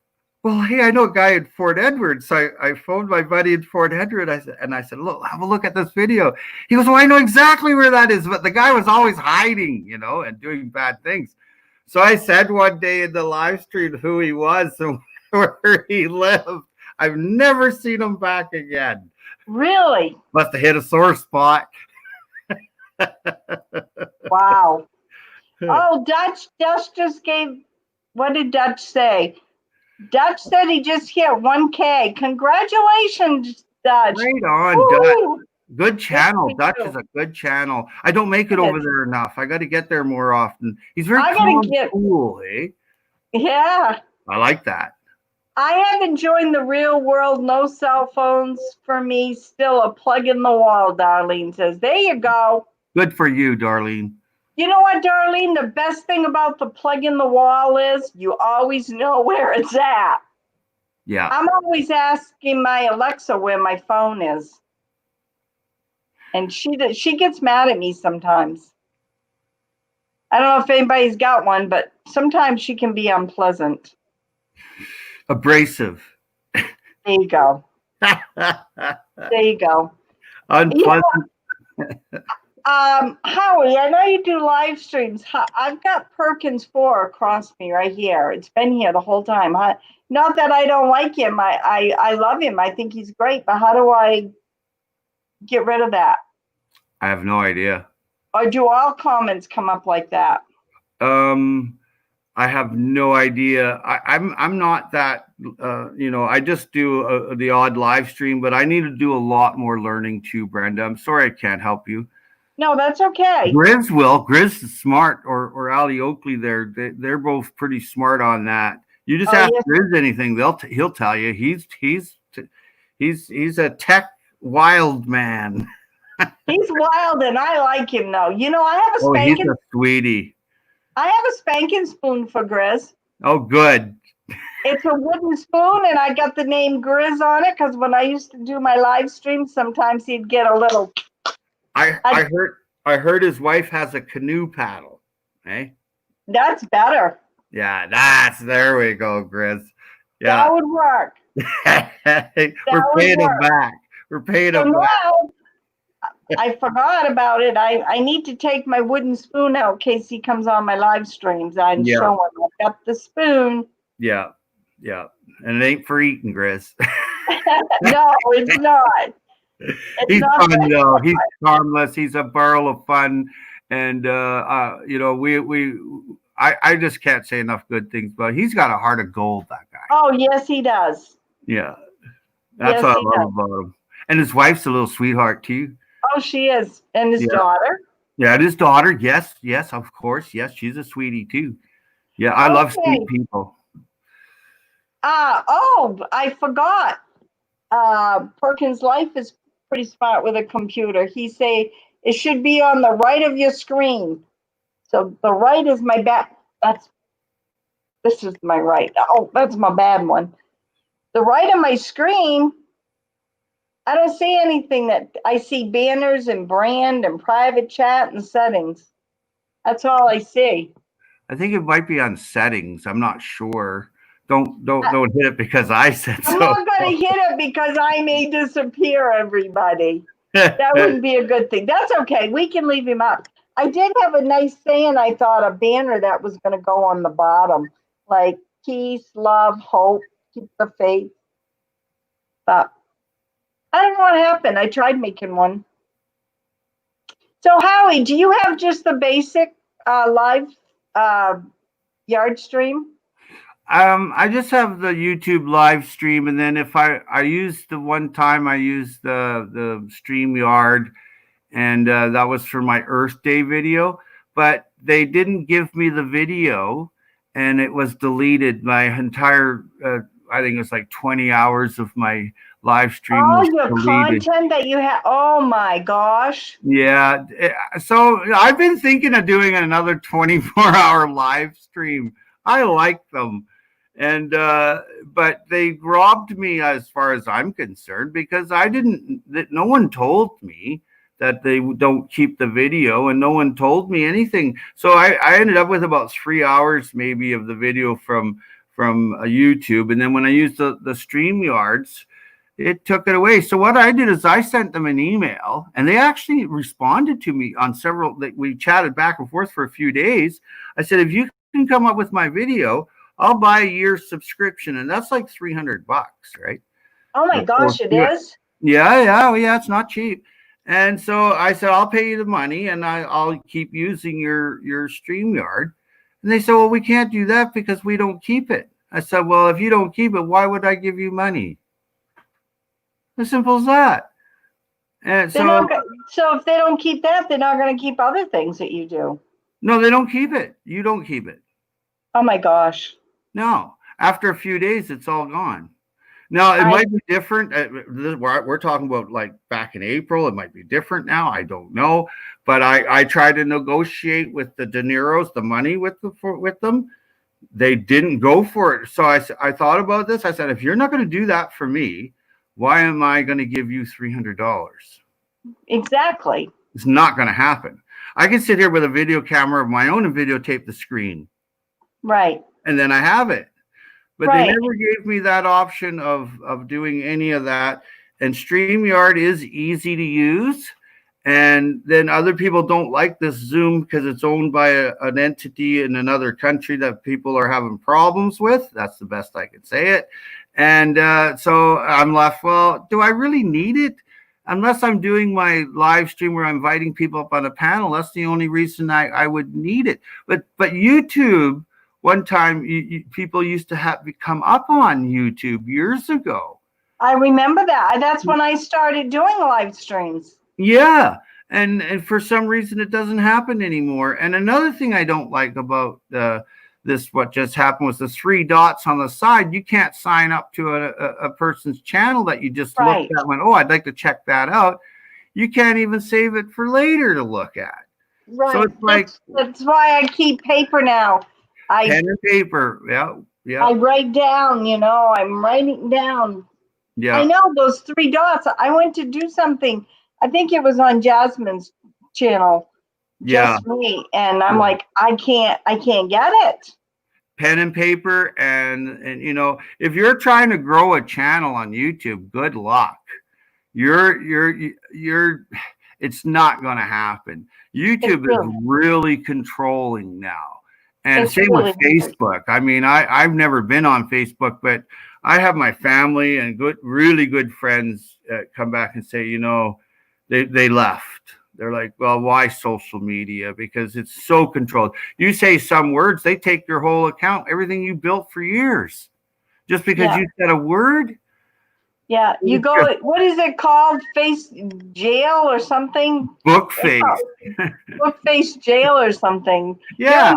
well, hey, I know a guy in Fort Edward. So I phoned my buddy in Fort Edward. I said, look, have a look at this video. He goes, well, I know exactly where that is. But the guy was always hiding, and doing bad things. So I said one day in the live stream who he was and where he lived. I've never seen him back again. Really? Must have hit a sore spot. Wow. Oh, Dutch just gave, what did Dutch say? Dutch said he just hit 1K. Congratulations, Dutch. Right on, Woo! Dutch. Good channel. Dutch is a good channel. I don't make it over there enough. I got to get there more often. He's very cool, eh? Yeah. I like that. I haven't joined the real world. No cell phones for me. Still a plug in the wall, Darlene says. There you go. Good for you, Darlene. You know what, Darlene? The best thing about the plug in the wall is you always know where it's at. Yeah. I'm always asking my Alexa where my phone is. And she gets mad at me sometimes. I don't know if anybody's got one, but sometimes she can be unpleasant. Abrasive. There you go. There you go. Unpleasant. Howie, I know you do live streams. I've got Perkins 4 across me right here. It's been here the whole time. Not that I don't like him. I love him. I think he's great. But how do I get rid of that? I have no idea. Or do all comments come up like that? I have no idea. I'm not that, I just do the odd live stream, but I need to do a lot more learning too, Brenda. I'm sorry I can't help you. No, that's okay. Grizz will. Grizz is smart, or Ali Oakley. They're both pretty smart on that. You just ask Grizz anything, he'll tell you. He's a tech wild man. He's wild, and I like him though. You know, I have a spanking. He's a sweetie. I have a spanking spoon for Grizz. Oh, good. It's a wooden spoon, and I got the name Grizz on it because when I used to do my live streams, sometimes he'd get a little. I heard his wife has a canoe paddle. Hey, that's better. Yeah, there we go, Grizz. Yeah, that would work. We're paying him back. We're paying him back. I forgot about it. I need to take my wooden spoon out in case he comes on my live streams and show him I've got the spoon. Yeah. And it ain't for eating, Grizz. No, it's not. He's fun though. He's harmless. He's a barrel of fun, and I just can't say enough good things. But he's got a heart of gold. That guy. Oh yes, he does. Yeah, that's what I love about him. And his wife's a little sweetheart too. Oh, she is, and his daughter. Yeah, and his daughter. Yes, of course. Yes, she's a sweetie too. Yeah, I love sweet people. I forgot. Perkins' life is pretty smart with a computer. He say it should be on the right of your screen. So the right is my back. This is my right. Oh, that's my bad one. The right of my screen, I don't see anything that I see banners and brand and private chat and settings. That's all I see. I think it might be on settings. I'm not sure. Don't hit it because I said so. I'm not going to hit it because I may disappear, everybody. That wouldn't be a good thing. That's okay. We can leave him up. I did have a nice saying, I thought, a banner that was going to go on the bottom, like peace, love, hope, keep the faith. But I don't know what happened. I tried making one. So, Howie, do you have just the basic live yard stream? I just have the YouTube live stream, and then if I used the one time I used the StreamYard, and that was for my Earth Day video, but they didn't give me the video, and it was deleted. My entire I think it was like 20 hours of my live stream. All your deleted. Content that you have. Oh my gosh. Yeah. So I've been thinking of doing another 24-hour live stream. I like them. And but they robbed me as far as I'm concerned, because no one told me that they don't keep the video, and no one told me anything. So I ended up with about 3 hours maybe of the video from YouTube. And then when I used the StreamYards, it took it away. So what I did is I sent them an email, and they actually responded to me on several. We chatted back and forth for a few days. I said, if you can come up with my video, I'll buy a year's subscription, and that's like $300, right? Oh my gosh, it is? Yeah, it's not cheap. And so I said, I'll pay you the money, and I'll keep using your StreamYard. And they said, well, we can't do that because we don't keep it. I said, well, if you don't keep it, why would I give you money? As simple as that. And so if they don't keep that, they're not going to keep other things that you do. No, they don't keep it. You don't keep it. Oh my gosh. No. After a few days, it's all gone. Now, it might be different. We're talking about like back in April. It might be different now. I don't know. But I tried to negotiate with the De Niro's, the money with them. They didn't go for it. So I thought about this. I said, if you're not going to do that for me, why am I going to give you $300? Exactly. It's not going to happen. I can sit here with a video camera of my own and videotape the screen. Right. And then I have it. But Right. they never gave me that option of doing any of that. And StreamYard is easy to use. And then other people don't like this Zoom because it's owned by an entity in another country that people are having problems with. That's the best I can say it. And so I'm left, well, do I really need it? Unless I'm doing my live stream where I'm inviting people up on a panel, that's the only reason I would need it. But YouTube, one time people used to come up on YouTube years ago. I remember that. That's when I started doing live streams. Yeah. And for some reason it doesn't happen anymore. And another thing I don't like about what just happened was the 3 dots on the side. You can't sign up to a person's channel that you just looked at and went, oh, I'd like to check that out. You can't even save it for later to look at. Right. So it's like, that's why I keep paper now. Pen and paper. Yeah. I write down, I'm writing down. Yeah. I know those 3 dots. I went to do something. I think it was on Jasmine's channel. Just me. And I'm like, I can't get it. Pen and paper. And if you're trying to grow a channel on YouTube, good luck. It's not going to happen. YouTube is really controlling now. And same with Facebook. I mean, I've never been on Facebook, but I have my family and really good friends come back and say, they left. They're like, well, why social media? Because it's so controlled. You say some words, they take your whole account, everything you built for years, just because you said a word. Yeah, you go. What is it called? Face jail or something? Book face. Book face jail or something. Yeah.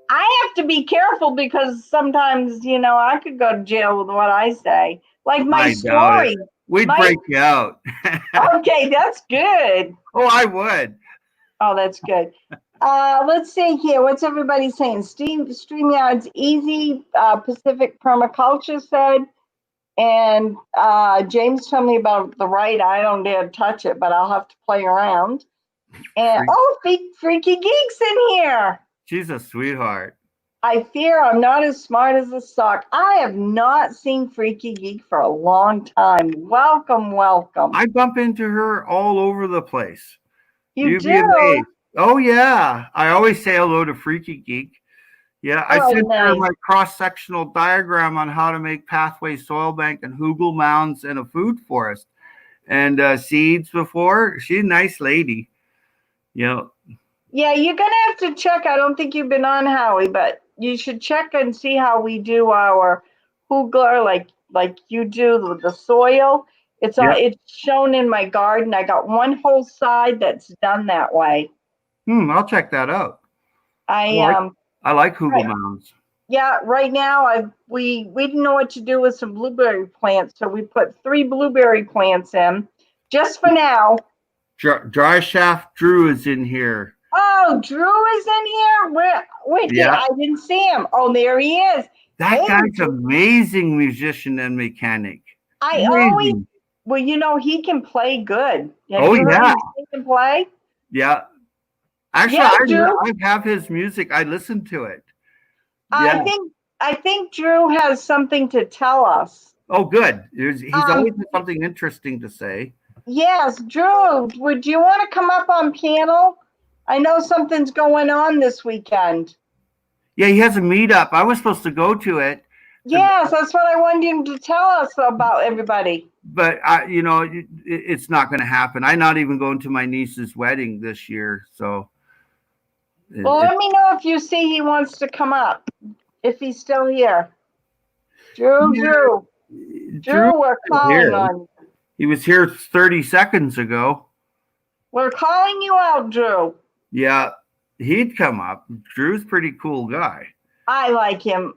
I have to be careful because sometimes, I could go to jail with what I say. Like my story. We'd break you out. Okay, that's good. Oh, I would. Oh, that's good. Let's see here. What's everybody saying? StreamYard's easy. Pacific Permaculture said. And James told me about the right. I don't dare touch it, but I'll have to play around. And Freaky Geek's in here. She's a sweetheart. I fear I'm not as smart as a sock. I have not seen Freaky Geek for a long time. Welcome, welcome. I bump into her all over the place. You'd be amazed. Oh, yeah. I always say hello to Freaky Geek. Yeah, I sent her my cross-sectional diagram on how to make pathway soil bank and hugel mounds and a food forest and seeds before. She's a nice lady. Yeah, you're going to have to check. I don't think you've been on, Howie, but you should check and see how we do our hugler, like you do with the soil. It's shown in my garden. I got one whole side that's done that way. I'll check that out. I like hugel mounds. Yeah, right now we didn't know what to do with some blueberry plants, so we put 3 blueberry plants in just for now. Dry Shaft Drew is in here. Oh, Drew is in here? Wait, I didn't see him. Oh, there he is. That guy's amazing musician and mechanic. Well, he can play good. He can play? Yeah. Actually, I have his music. I listen to it. I think Drew has something to tell us. Oh, good. He's always got something interesting to say. Yes, Drew, would you want to come up on panel? I know something's going on this weekend. Yeah, he has a meetup. I was supposed to go to it. Yes, that's what I wanted him to tell us about everybody. But, it's not going to happen. I'm not even going to my niece's wedding this year, so. Well, let me know if you see he wants to come up, if he's still here. Drew, we're calling on you. He was here 30 seconds ago. We're calling you out, Drew. Yeah, he'd come up. Drew's a pretty cool guy. I like him.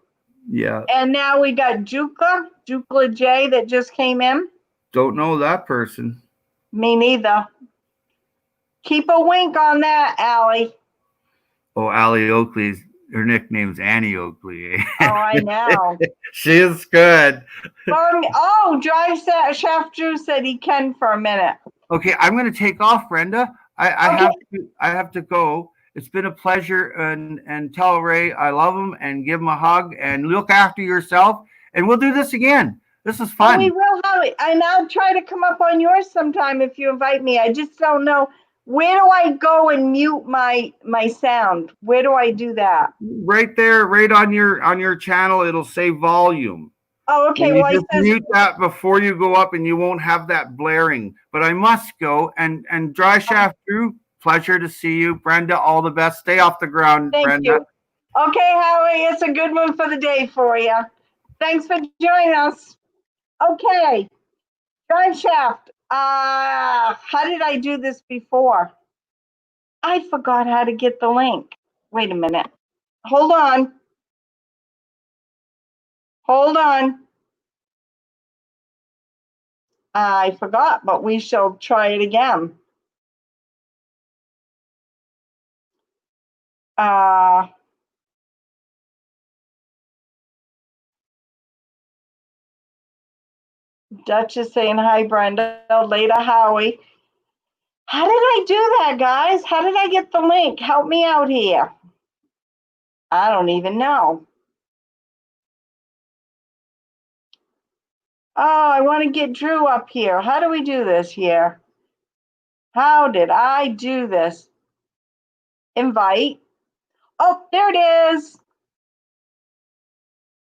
Yeah. And now we got Jukla J that just came in. Don't know that person. Me neither. Keep a wink on that, Allie. Oh, Allie Oakley's, her nickname's Annie Oakley. Oh, I know. She is good. Drive Shaft Drew said he can for a minute. Okay, I'm going to take off, Brenda. I Okay. have to go. It's been a pleasure, and tell Ray I love him and give him a hug and look after yourself. And we'll do this again. This is fun. Oh, we will, Howie. And I'll try to come up on yours sometime if you invite me. I just don't know. Where do I go and mute my sound? Where do I do that? Right there, right on your channel, it'll say volume. Oh, okay. And you Well, just mute that before you go up, and you won't have that blaring. But I must go. And Dry Shaft Drew, pleasure to see you. Brenda, all the best. Stay off the ground, Thank Brenda. you. Okay, Howie, it's a good one for the day for you. Thanks for joining us. Okay, Drive Shaft. How did I do this before? I forgot how to get the link. Wait a minute. Hold on. Hold on. I forgot, but we shall try it again. Dutch is saying hi, Brenda. Later, Howie. How did I do that, guys? How did I get the link? Help me out here. I don't even know. Oh, I want to get Drew up here. How do we do this here? How did I do this? Invite. Oh, there it is.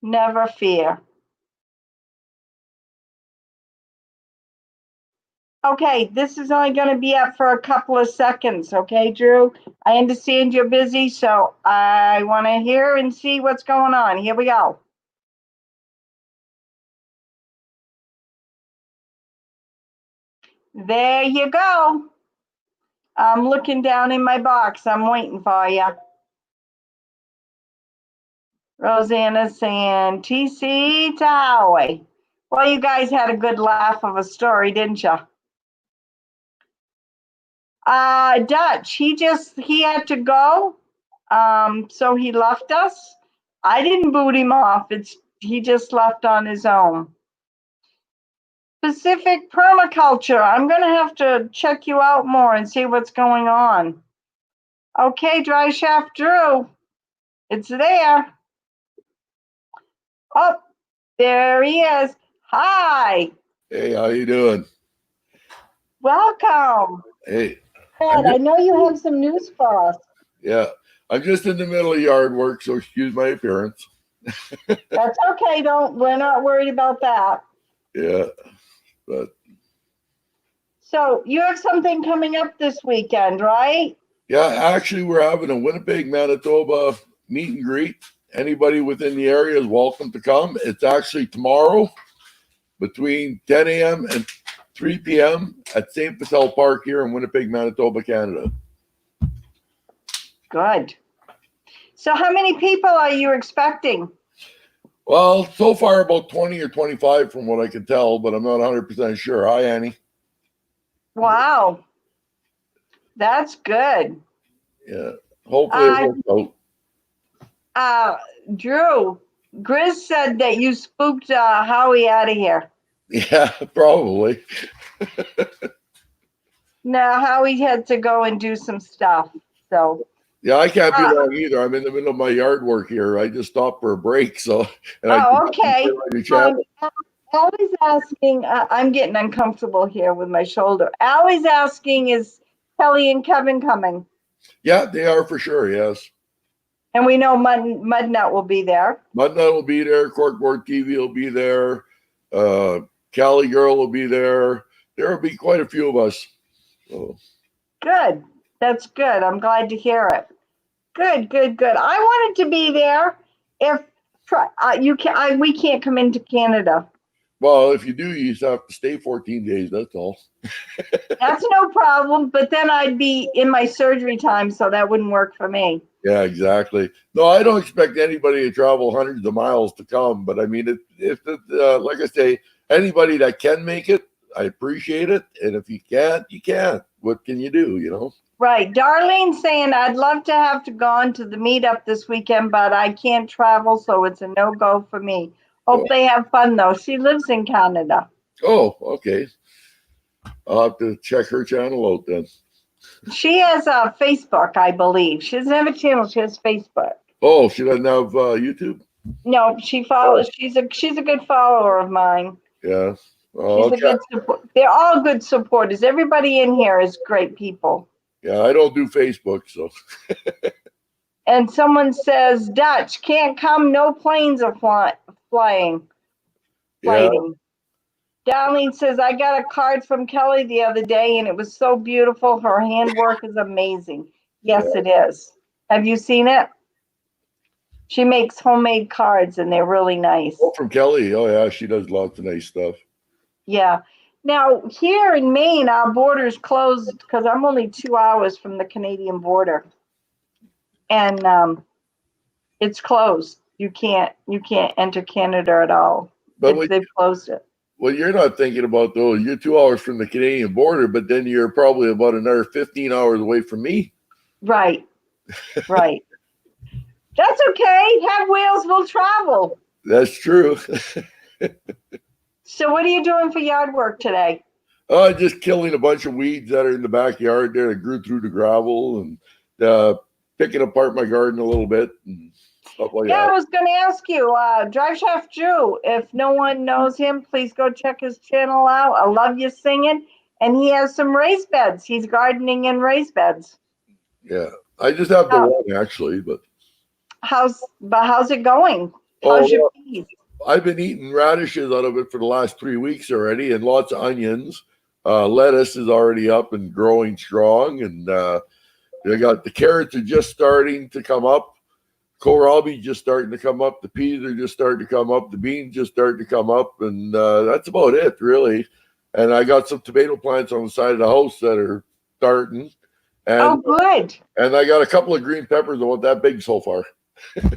Never fear. Okay, this is only going to be up for a couple of seconds. Okay, Drew? I understand you're busy, so I want to hear and see what's going on. Here we go. There you go. I'm looking down in my box. I'm waiting for you. Rosanna's saying TC to Howie. Well, you guys had a good laugh of a story, didn't you? Dutch, he had to go. So he left us. I didn't boot him off. He just left on his own. Pacific Permaculture. I'm going to have to check you out more and see what's going on. Okay, Dry Shaft Drew. It's there. Oh, there he is. Hi. Hey, how you doing? Welcome. Hey. Ed, I know you have some news for us. Yeah, I'm just in the middle of yard work, so excuse my appearance. That's okay. We're not worried about that. Yeah, but. So you have something coming up this weekend, right? Yeah, actually, we're having a Winnipeg, Manitoba meet and greet. Anybody within the area is welcome to come. It's actually tomorrow between 10 a.m. and 3 p.m. at St. Patel Park here in Winnipeg, Manitoba, Canada. Good. So how many people are you expecting? Well, so far about 20 or 25 from what I can tell, but I'm not 100% sure. Hi, Annie. Wow. That's good. Yeah. Hopefully it works out. Drew, Grizz said that you spooked Howie out of here. Yeah, probably. No, Howie had to go and do some stuff. So yeah, I can't be long either. I'm in the middle of my yard work here. I just stopped for a break, so. Okay. Allie's asking. I'm getting uncomfortable here with my shoulder. Allie's asking, is Kelly and Kevin coming? Yeah, they are for sure. Yes. And we know Mudnut will be there. Mudnut will be there. Corkboard TV will be there. Cali Girl will be there. There will be quite a few of us. So. Good. That's good. I'm glad to hear it. Good. I wanted to be there. If we can't come into Canada. Well, if you do, you just have to stay 14 days. That's all. That's no problem, but then I'd be in my surgery time, so that wouldn't work for me. Yeah, exactly. No, I don't expect anybody to travel hundreds of miles to come. But I mean, like I say, anybody that can make it, I appreciate it. And if you can't, you can't. What can you do, you know? Right. Darlene saying, I'd love to have to go on to the meetup this weekend, but I can't travel, so it's a no-go for me. Hope they have fun, though. She lives in Canada. Oh, okay. I'll have to check her channel out then. She has a Facebook, I believe. She doesn't have a channel. She has Facebook. Oh, she doesn't have YouTube? No, she follows. She's a good follower of mine. Yeah. Oh, She's a good support. They're all good supporters. Everybody in here is great people. Yeah, I don't do Facebook, so. And someone says, Dutch, can't come, no planes are flying. Yeah. Darlene says, I got a card from Kelly the other day and it was so beautiful. Her handwork is amazing. Yes, it is. Have you seen it? She makes homemade cards and they're really nice. Oh, from Kelly. Oh, yeah, she does lots of nice stuff. Yeah. Now, here in Maine, our border's closed because I'm only 2 hours from the Canadian border. And it's closed. You can't enter Canada at all. But They've closed it. What you're not thinking about, though, you're 2 hours from the Canadian border, but then you're probably about another 15 hours away from me. Right. Right. That's okay. Have wheels will travel. That's true. So what are you doing for yard work today? Just killing a bunch of weeds that are in the backyard there that grew through the gravel and picking apart my garden a little bit and stuff like Yeah, that. I was going to ask you, Drive Shaft Drew, if no one knows him, please go check his channel out. I love you singing. And he has some raised beds. He's gardening in raised beds. Yeah, I just have the one actually, but how's it going? How's your peas? I've been eating radishes out of it for the last 3 weeks already, and lots of onions. Lettuce is already up and growing strong, and I got the carrots are just starting to come up. Kohlrabi just starting to come up. The peas are just starting to come up. The beans just starting to come up, and that's about it, really. And I got some tomato plants on the side of the house that are starting. And, good. And I got a couple of green peppers about that big so far.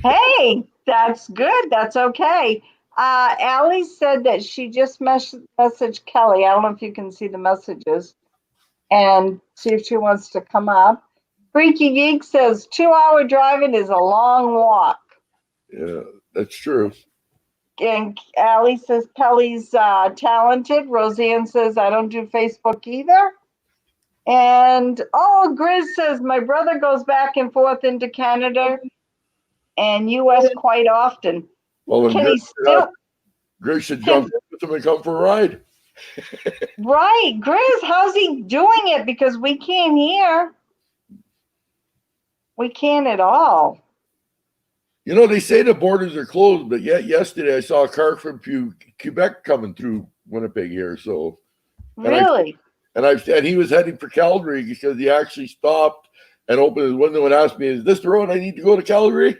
Hey, that's good. That's okay. Allie said that she just messaged Kelly. I don't know if you can see the messages and see if she wants to come up. Freaky Geek says 2 hour driving is a long walk. Yeah, that's true. And Allie says Kelly's talented. Roseanne says I don't do Facebook either. And Grizz says my brother goes back and forth into Canada and US quite often. Well, Can he still? Grizz should jump in with him and come for a ride. Right, Grizz, how's he doing it? Because we can't hear. We can't at all. You know, they say the borders are closed, but yet yesterday I saw a car from Quebec coming through Winnipeg here. So really, and he was heading for Calgary because he actually stopped and opened his window and asked me, "Is this the road I need to go to Calgary?"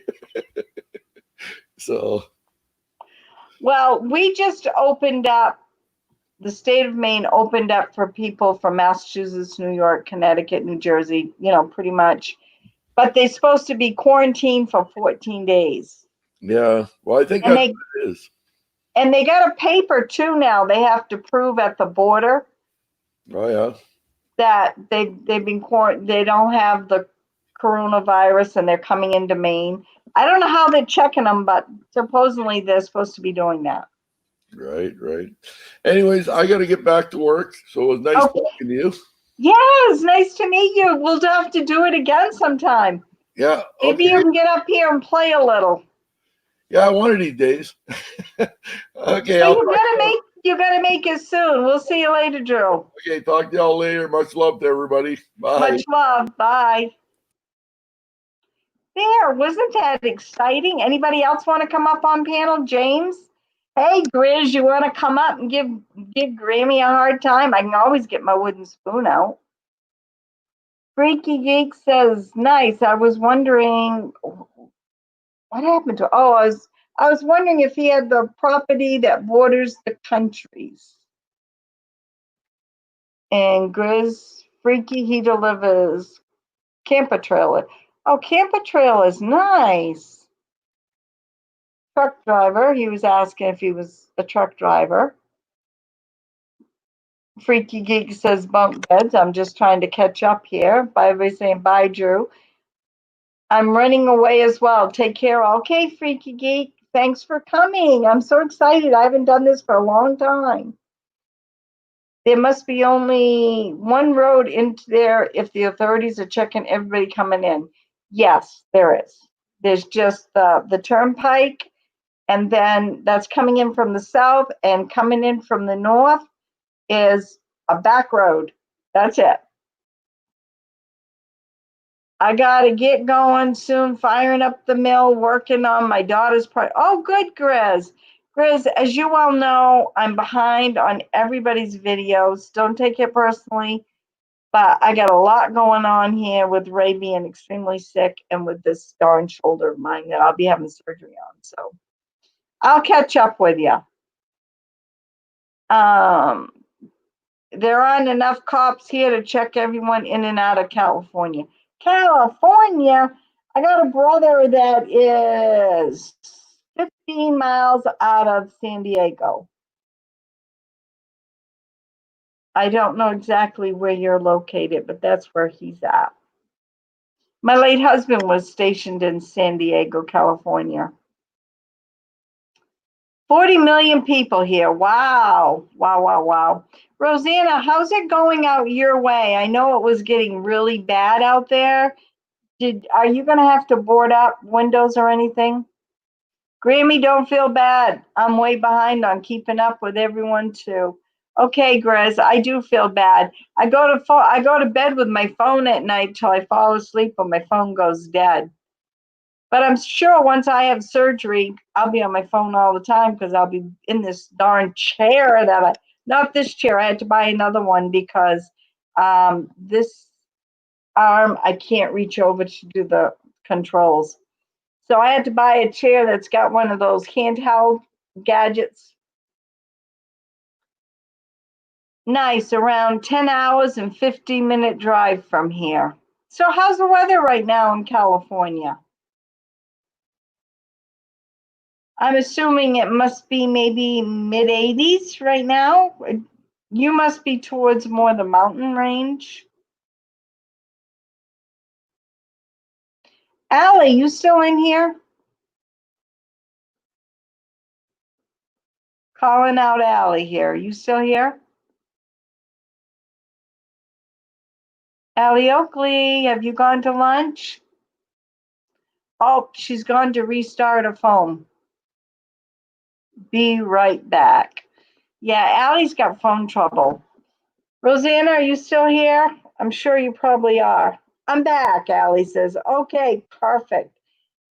So, well, we just opened up. The state of Maine opened up for people from Massachusetts, New York, Connecticut, New Jersey. Pretty much. But they're supposed to be quarantined for 14 days. Yeah, well, I think that's what it is. And they got a paper too now. They have to prove at the border. Oh yeah. That they've been quarantined. They don't have the coronavirus, and they're coming into Maine. I don't know how they're checking them, but supposedly they're supposed to be doing that. Right. Anyways, I got to get back to work. So it was nice talking to you. Yeah, it's nice to meet you. We'll have to do it again sometime. Yeah. Maybe you can get up here and play a little. Yeah, one of these days. Okay. So you gotta make it soon. We'll see you later, Drew. Okay, talk to y'all later. Much love to everybody. Bye. Much love. Bye. There, wasn't that exciting? Anybody else want to come up on panel? James? Hey, Grizz, you want to come up and give Grammy a hard time? I can always get my wooden spoon out. Freaky Geek says, nice. I was wondering what happened to, I was wondering if he had the property that borders the countries. And Grizz Freaky, he delivers camper trailer. Oh, camper trailer is nice. Truck driver, he was asking if he was a truck driver. Freaky Geek says bunk beds. I'm just trying to catch up here. By everybody saying bye, Drew. I'm running away as well. Take care. Okay, Freaky Geek. Thanks for coming. I'm so excited. I haven't done this for a long time. There must be only one road into there if the authorities are checking everybody coming in. Yes, there is. There's just the turnpike, and then that's coming in from the south, and coming in from the north is a back road. That's it. I gotta get going soon, firing up the mill, working on my daughter's Oh, good, Grizz. Grizz, as you all know, I'm behind on everybody's videos. Don't take it personally, but I got a lot going on here with Ray being extremely sick and with this darn shoulder of mine that I'll be having surgery on. So I'll catch up with you. There aren't enough cops here to check everyone in and out of California. California? I got a brother that is 15 miles out of San Diego. I don't know exactly where you're located, but that's where he's at. My late husband was stationed in San Diego, California. 40 million people here. Wow. Wow, wow, wow. Rosanna, how's it going out your way? I know it was getting really bad out there. Are you going to have to board up windows or anything? Grammy, don't feel bad. I'm way behind on keeping up with everyone too. Okay, Grizz, I do feel bad. I go to bed with my phone at night till I fall asleep and my phone goes dead. But I'm sure once I have surgery, I'll be on my phone all the time because I'll be in this darn chair not this chair, I had to buy another one because this arm, I can't reach over to do the controls. So I had to buy a chair that's got one of those handheld gadgets. Nice, around 10 hours and 15-minute drive from here. So how's the weather right now in California? I'm assuming it must be maybe mid-80s right now. You must be towards more the mountain range. Allie, you still in here? Calling out Allie here. You still here? Allie Oakley, have you gone to lunch? Oh, she's gone to restart a phone. Be right back. Yeah, Allie's got phone trouble. Rosanna, are you still here? I'm sure you probably are. I'm back, Allie says. Okay, perfect.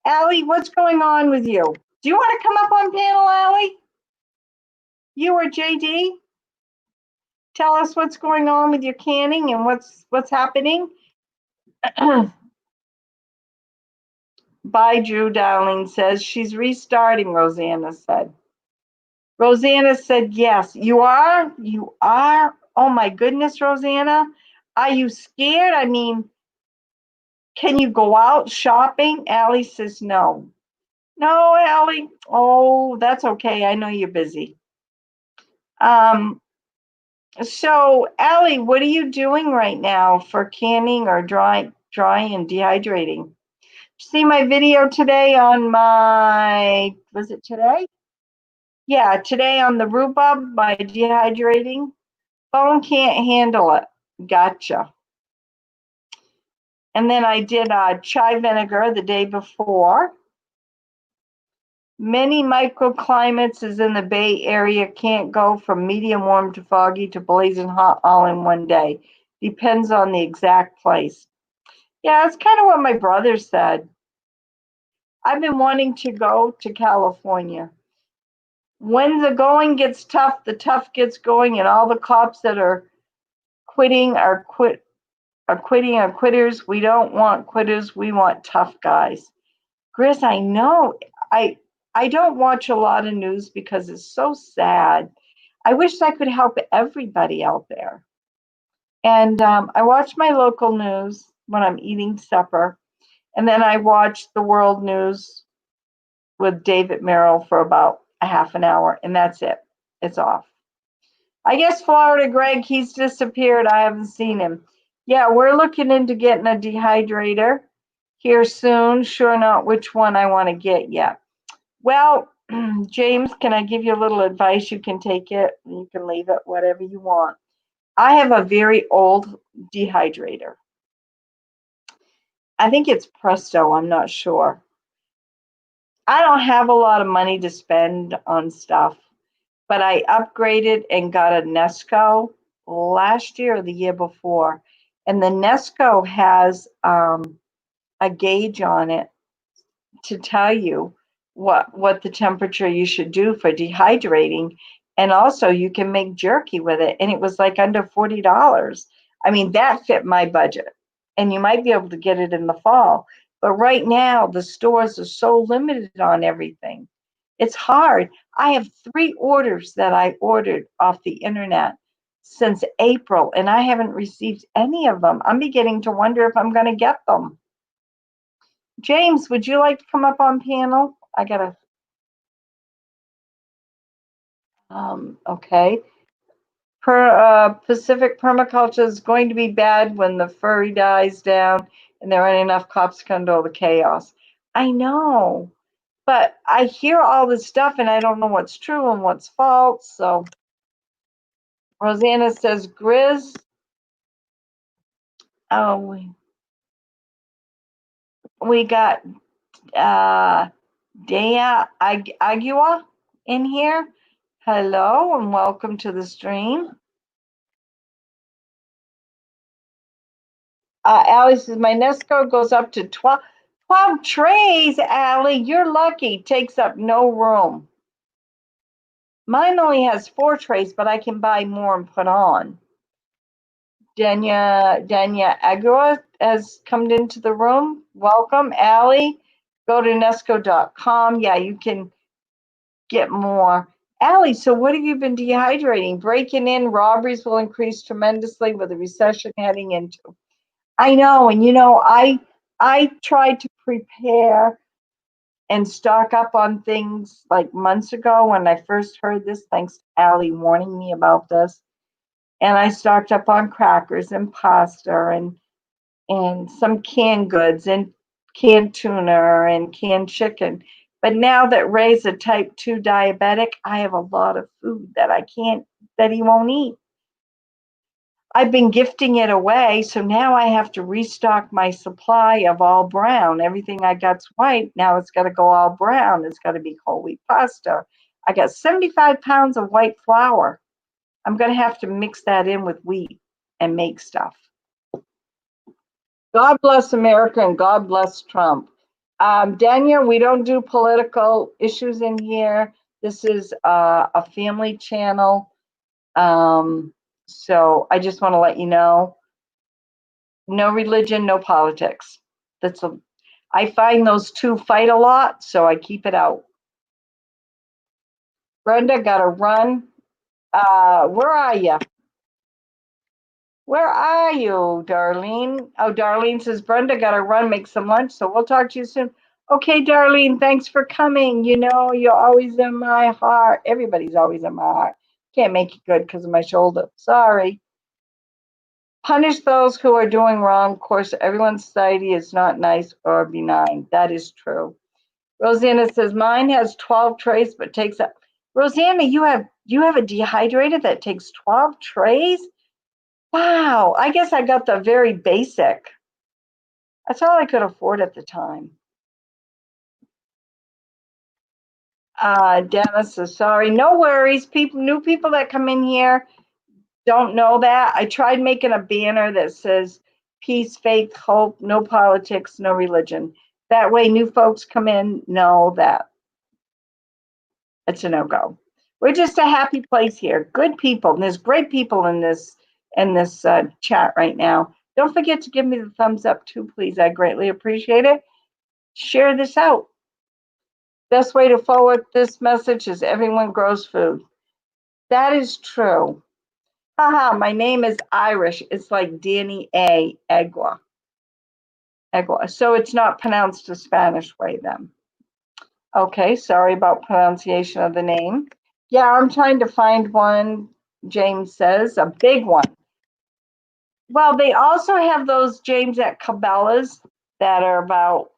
Allie, what's going on with you? Do you want to come up on panel, Allie? You or JD? Tell us what's going on with your canning and what's happening. Bye, Drew, darling, says. She's restarting, Rosanna said. Rosanna said, yes. You are? You are? Oh, my goodness, Rosanna. Are you scared? I mean, can you go out shopping? Allie says, no. No, Allie. Oh, that's okay. I know you're busy. So, Allie, what are you doing right now for canning or drying and dehydrating? See my video today on was it today? Yeah, today on the rhubarb, my dehydrating. Phone can't handle it. Gotcha. And then I did chai vinegar the day before. Many microclimates is in the Bay Area can't go from medium warm to foggy to blazing hot all in one day. Depends on the exact place. Yeah, that's kind of what my brother said. I've been wanting to go to California. When the going gets tough, the tough gets going, and all the cops that are quitting are quitters. We don't want quitters. We want tough guys. Chris, I know. I don't watch a lot of news because it's so sad. I wish I could help everybody out there. And I watch my local news when I'm eating supper. And then I watch the world news with David Merrill for about a half an hour. And that's it. It's off. I guess Florida Greg, he's disappeared. I haven't seen him. Yeah, we're looking into getting a dehydrator here soon. Sure not which one I want to get yet. Well, James, can I give you a little advice? You can take it, you can leave it, whatever you want. I have a very old dehydrator. I think it's Presto, I'm not sure. I don't have a lot of money to spend on stuff, but I upgraded and got a Nesco last year or the year before. And the Nesco has a gauge on it to tell you what the temperature you should do for dehydrating. And also you can make jerky with it. And it was like under $40. I mean, that fit my budget. And you might be able to get it in the fall. But right now, the stores are so limited on everything. It's hard. I have 3 orders that I ordered off the internet since April, and I haven't received any of them. I'm beginning to wonder if I'm going to get them. James, would you like to come up on panel? I gotta, okay. Pacific permaculture is going to be bad when the furry dies down and there aren't enough cops to control the chaos. I know, but I hear all this stuff and I don't know what's true and what's false. So Rosanna says, Grizz, oh, we got Dea Agua in here. Hello and welcome to the stream. Allie says, my Nesco goes up to 12 trays, Allie. You're lucky. Takes up no room. Mine only has 4 trays, but I can buy more and put on. Danya Agua has come into the room. Welcome, Allie. Go to Nesco.com. Yeah, you can get more. Allie, so what have you been dehydrating? Breaking in, robberies will increase tremendously with the recession heading into. I know, and I tried to prepare and stock up on things like months ago when I first heard this, thanks to Allie warning me about this. And I stocked up on crackers and pasta and some canned goods and canned tuna and canned chicken. But now that Ray's a type 2 diabetic, I have a lot of food that he won't eat. I've been gifting it away, so now I have to restock my supply of all brown. Everything I got's white, now it's got to go all brown. It's got to be whole wheat pasta. I got 75 pounds of white flour. I'm going to have to mix that in with wheat and make stuff. God bless America and God bless Trump. Daniel, we don't do political issues in here. This is a family channel. So I just want to let you know, no religion, no politics. I find those two fight a lot, so I keep it out. Brenda, gotta run. Where are you? Where are you, Darlene? Oh, Darlene says, Brenda, gotta run, make some lunch, so we'll talk to you soon. Okay, Darlene, thanks for coming. You know, you're always in my heart. Everybody's always in my heart. Can't make it good because of my shoulder. Sorry. Punish those who are doing wrong. Of course, everyone's society is not nice or benign. That is true. Rosanna says, mine has 12 trays, but takes up. Rosanna, you have a dehydrator that takes 12 trays? Wow, I guess I got the very basic. That's all I could afford at the time. Dennis says, sorry, no worries. New people that come in here don't know that. I tried making a banner that says peace, faith, hope, no politics, no religion. That way new folks come in, know that it's a no-go. We're just a happy place here. Good people. And there's great people in this chat right now. Don't forget to give me the thumbs up too, please. I greatly appreciate it. Share this out. best way to forward this message is everyone grows food. That is true. Haha, my name is Irish. It's like Danny A. Egua. Egua. So it's not pronounced the Spanish way then. Okay, sorry about pronunciation of the name. Yeah, I'm trying to find one, James says, a big one. Well, they also have those, James, at Cabela's that are about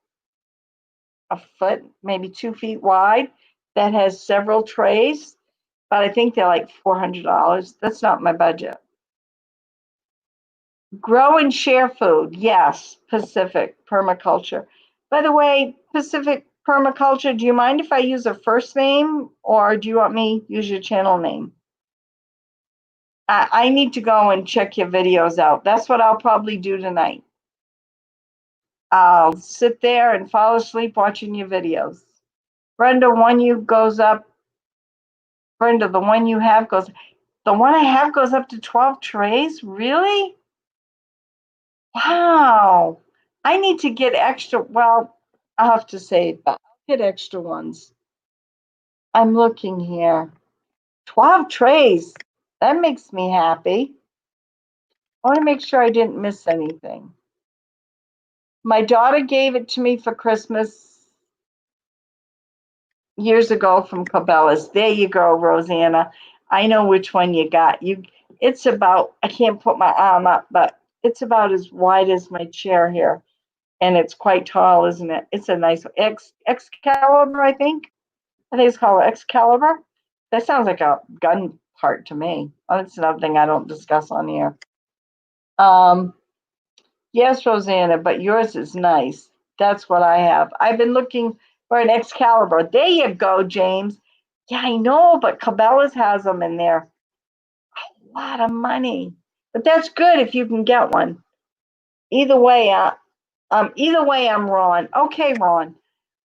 a foot, maybe 2 feet wide, that has several trays, but I think they're like $400. That's not my budget. Grow and share food. Yes, Pacific permaculture. By the way, Pacific permaculture, do you mind if I use a first name or do you want me to use your channel name? I need to go and check your videos out. That's what I'll probably do tonight. I'll sit there and fall asleep watching your videos. Brenda, one you goes up. Brenda, the one you have goes. The one I have goes up to 12 trays? Really? Wow. I need to get extra. Well, I'll have to save, but I'll get extra ones. I'm looking here. 12 trays. That makes me happy. I want to make sure I didn't miss anything. My daughter gave it to me for Christmas years ago from Cabela's. There you go, Rosanna. I know which one you got. It's about, I can't put my arm up, but it's about as wide as my chair here. And it's quite tall, isn't it? It's a nice Excalibur, I think. I think it's called Excalibur. That sounds like a gun part to me. Oh, that's another thing I don't discuss on here. Yes, Rosanna, but yours is nice. That's what I have. I've been looking for an Excalibur. There you go, James. Yeah, I know, but Cabela's has them in there. A lot of money. But that's good if you can get one. Either way, I'm Ron. Okay, Ron.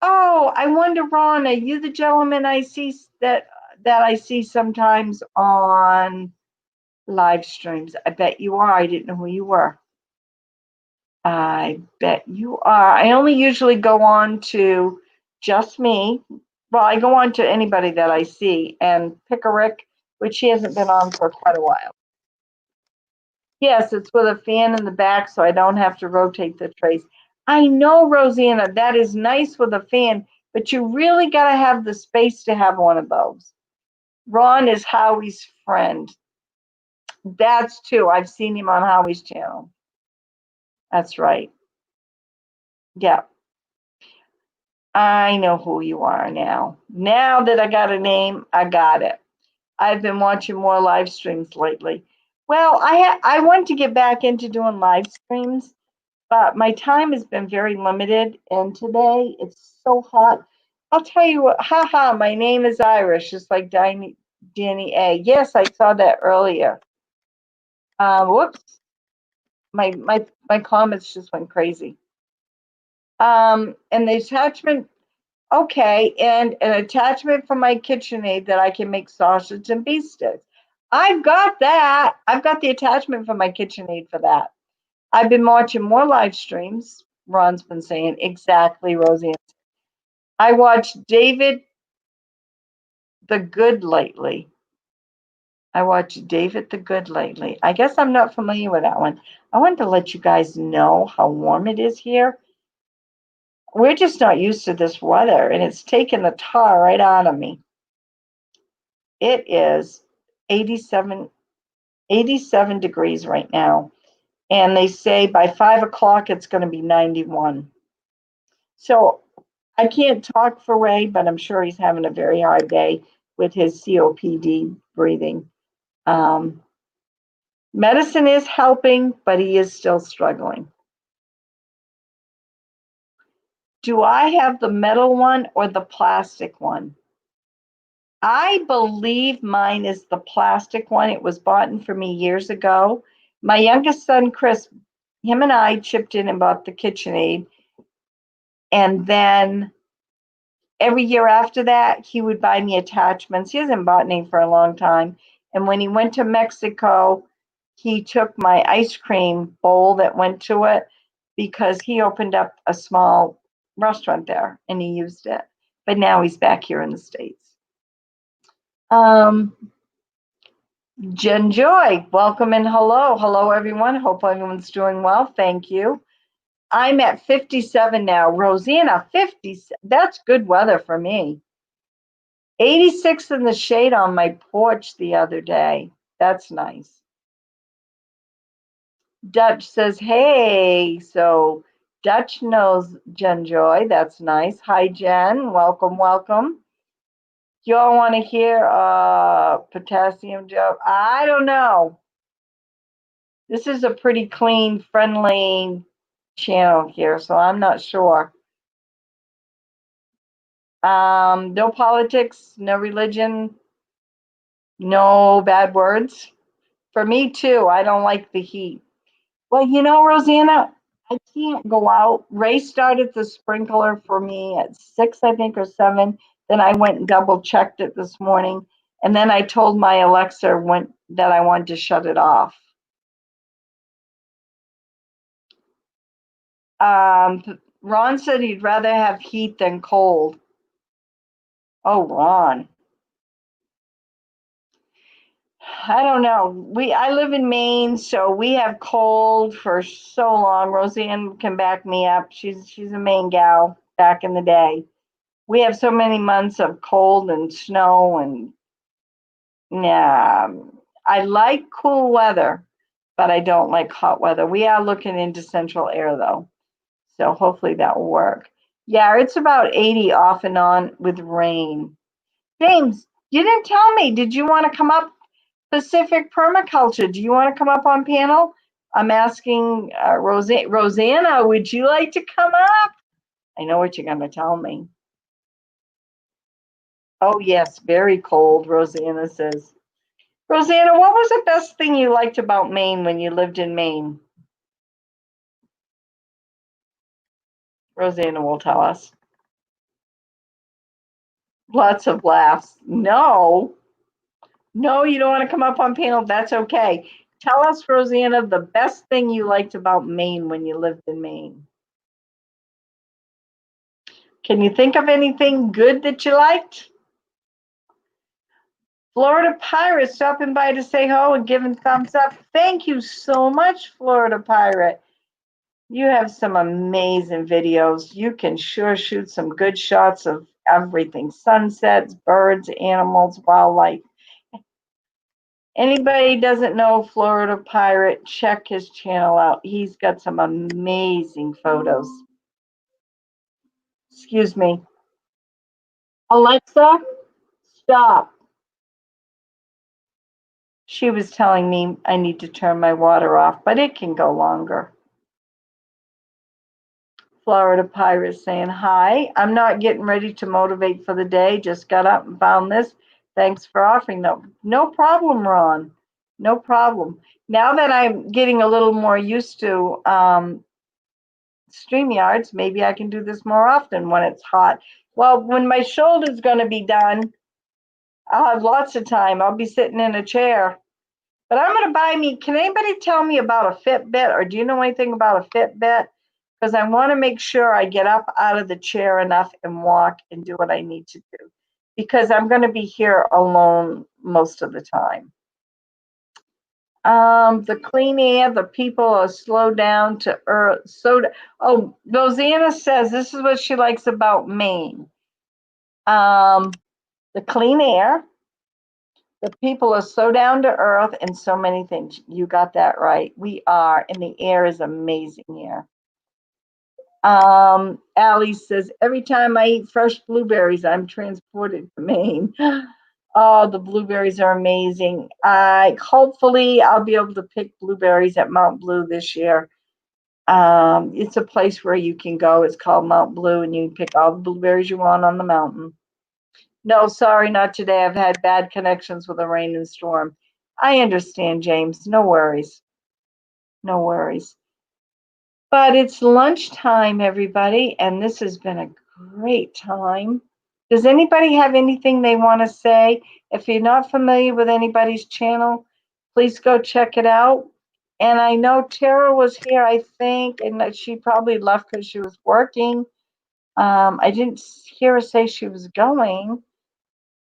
Oh, I wonder, Ron, are you the gentleman I see that I see sometimes on live streams? I bet you are. I didn't know who you were. I bet you are. I only usually go on to just me. Well, I go on to anybody that I see, and pick a Rick, which he hasn't been on for quite a while. Yes, it's with a fan in the back, so I don't have to rotate the trays. I know, Rosanna, that is nice with a fan, but you really got to have the space to have one of those. Ron is Howie's friend. That's true. I've seen him on Howie's channel. That's right. Yeah. I know who you are now. Now that I got a name, I got it. I've been watching more live streams lately. Well, I want to get back into doing live streams, but my time has been very limited, and today it's so hot. I'll tell you what, haha, my name is Irish, just like Danny A. Yes, I saw that earlier. Whoops, my comments just went crazy. And the attachment, okay, and an attachment for my KitchenAid that I can make sausage and beef sticks. I've got that. I've got the attachment for my KitchenAid for that. I've been watching more live streams. Ron's been saying exactly, Roseanne. I watched David the Good lately. I watched David the Good lately. I guess I'm not familiar with that one. I wanted to let you guys know how warm it is here. We're just not used to this weather, and it's taken the tar right out of me. It is 87 degrees right now, and they say by 5 o'clock it's going to be 91. So I can't talk for Ray, but I'm sure he's having a very hard day with his COPD breathing. Medicine is helping, but he is still struggling. Do I have the metal one or the plastic one? I believe mine is the plastic one. It was bought for me years ago. My youngest son, Chris, him and I chipped in and bought the KitchenAid. And then every year after that, he would buy me attachments. He hasn't bought any for a long time. And when he went to Mexico, he took my ice cream bowl that went to it because he opened up a small restaurant there and he used it. but now he's back here in the States. Jen Joy, welcome and hello. Hello, everyone. Hope everyone's doing well. Thank you. I'm at 57 now. Rosanna, 50. That's good weather for me. 86 in the shade on my porch the other day. That's nice. Dutch says, hey. So Dutch knows Jen Joy. That's nice. Hi, Jen. Welcome, welcome. Do y'all want to hear potassium joke? I don't know. This is a pretty clean, friendly channel here, so I'm not sure. No politics, no religion, no bad words. For me too, I don't like the heat. Well, you know, Rosanna, I can't go out. Ray started the sprinkler for me at 6, I think, or 7. Then I went and double checked it this morning. And then I told my Alexa that I wanted to shut it off. Ron said he'd rather have heat than cold. Oh, Ron. I don't know. I live in Maine, so we have cold for so long. Roseanne can back me up. She's a Maine gal back in the day. We have so many months of cold and snow, and I like cool weather, but I don't like hot weather. We are looking into central air though, so hopefully that will work. Yeah, it's about 80 off and on with rain. James, you didn't tell me. Did you want to come up? Pacific Permaculture, do you want to come up on panel? I'm asking Rosanna, would you like to come up? I know what you're going to tell me. Oh, yes, very cold, Rosanna says. Rosanna, what was the best thing you liked about Maine when you lived in Maine? Rosanna will tell us. Lots of laughs. No, you don't want to come up on panel. That's okay. Tell us, Rosanna, the best thing you liked about Maine when you lived in Maine. Can you think of anything good that you liked? Florida Pirate stopping by to say hello and giving thumbs up. Thank you so much, Florida Pirate. You have some amazing videos. You can sure shoot some good shots of everything. Sunsets, birds, animals, wildlife. Anybody doesn't know Florida Pirate, check his channel out. He's got some amazing photos. Excuse me. Alexa, stop. She was telling me I need to turn my water off, but it can go longer. Florida Pirate saying, hi, I'm not getting ready to motivate for the day. Just got up and found this. Thanks for offering. No problem, Ron. No problem. Now that I'm getting a little more used to StreamYards, maybe I can do this more often when it's hot. Well, when my shoulder's going to be done, I'll have lots of time. I'll be sitting in a chair. But I'm going to buy me, can anybody tell me about a Fitbit, or do you know anything about a Fitbit? Because I want to make sure I get up out of the chair enough and walk and do what I need to do. Because I'm going to be here alone most of the time. The clean air, the people are slowed down to earth. Oh, Rosanna says this is what she likes about Maine. The clean air. The people are so down to earth and so many things. You got that right. We are, and the air is amazing here. Allie says, every time I eat fresh blueberries, I'm transported to Maine. Oh, the blueberries are amazing. Hopefully I'll be able to pick blueberries at Mount Blue this year. It's a place where you can go. It's called Mount Blue, and you can pick all the blueberries you want on the mountain. No, sorry, not today. I've had bad connections with the rain and storm. I understand, James. No worries. No worries. But it's lunchtime, everybody, and this has been a great time. Does anybody have anything they want to say? If you're not familiar with anybody's channel, please go check it out. And I know Tara was here, I think, and that she probably left because she was working. I didn't hear her say she was going,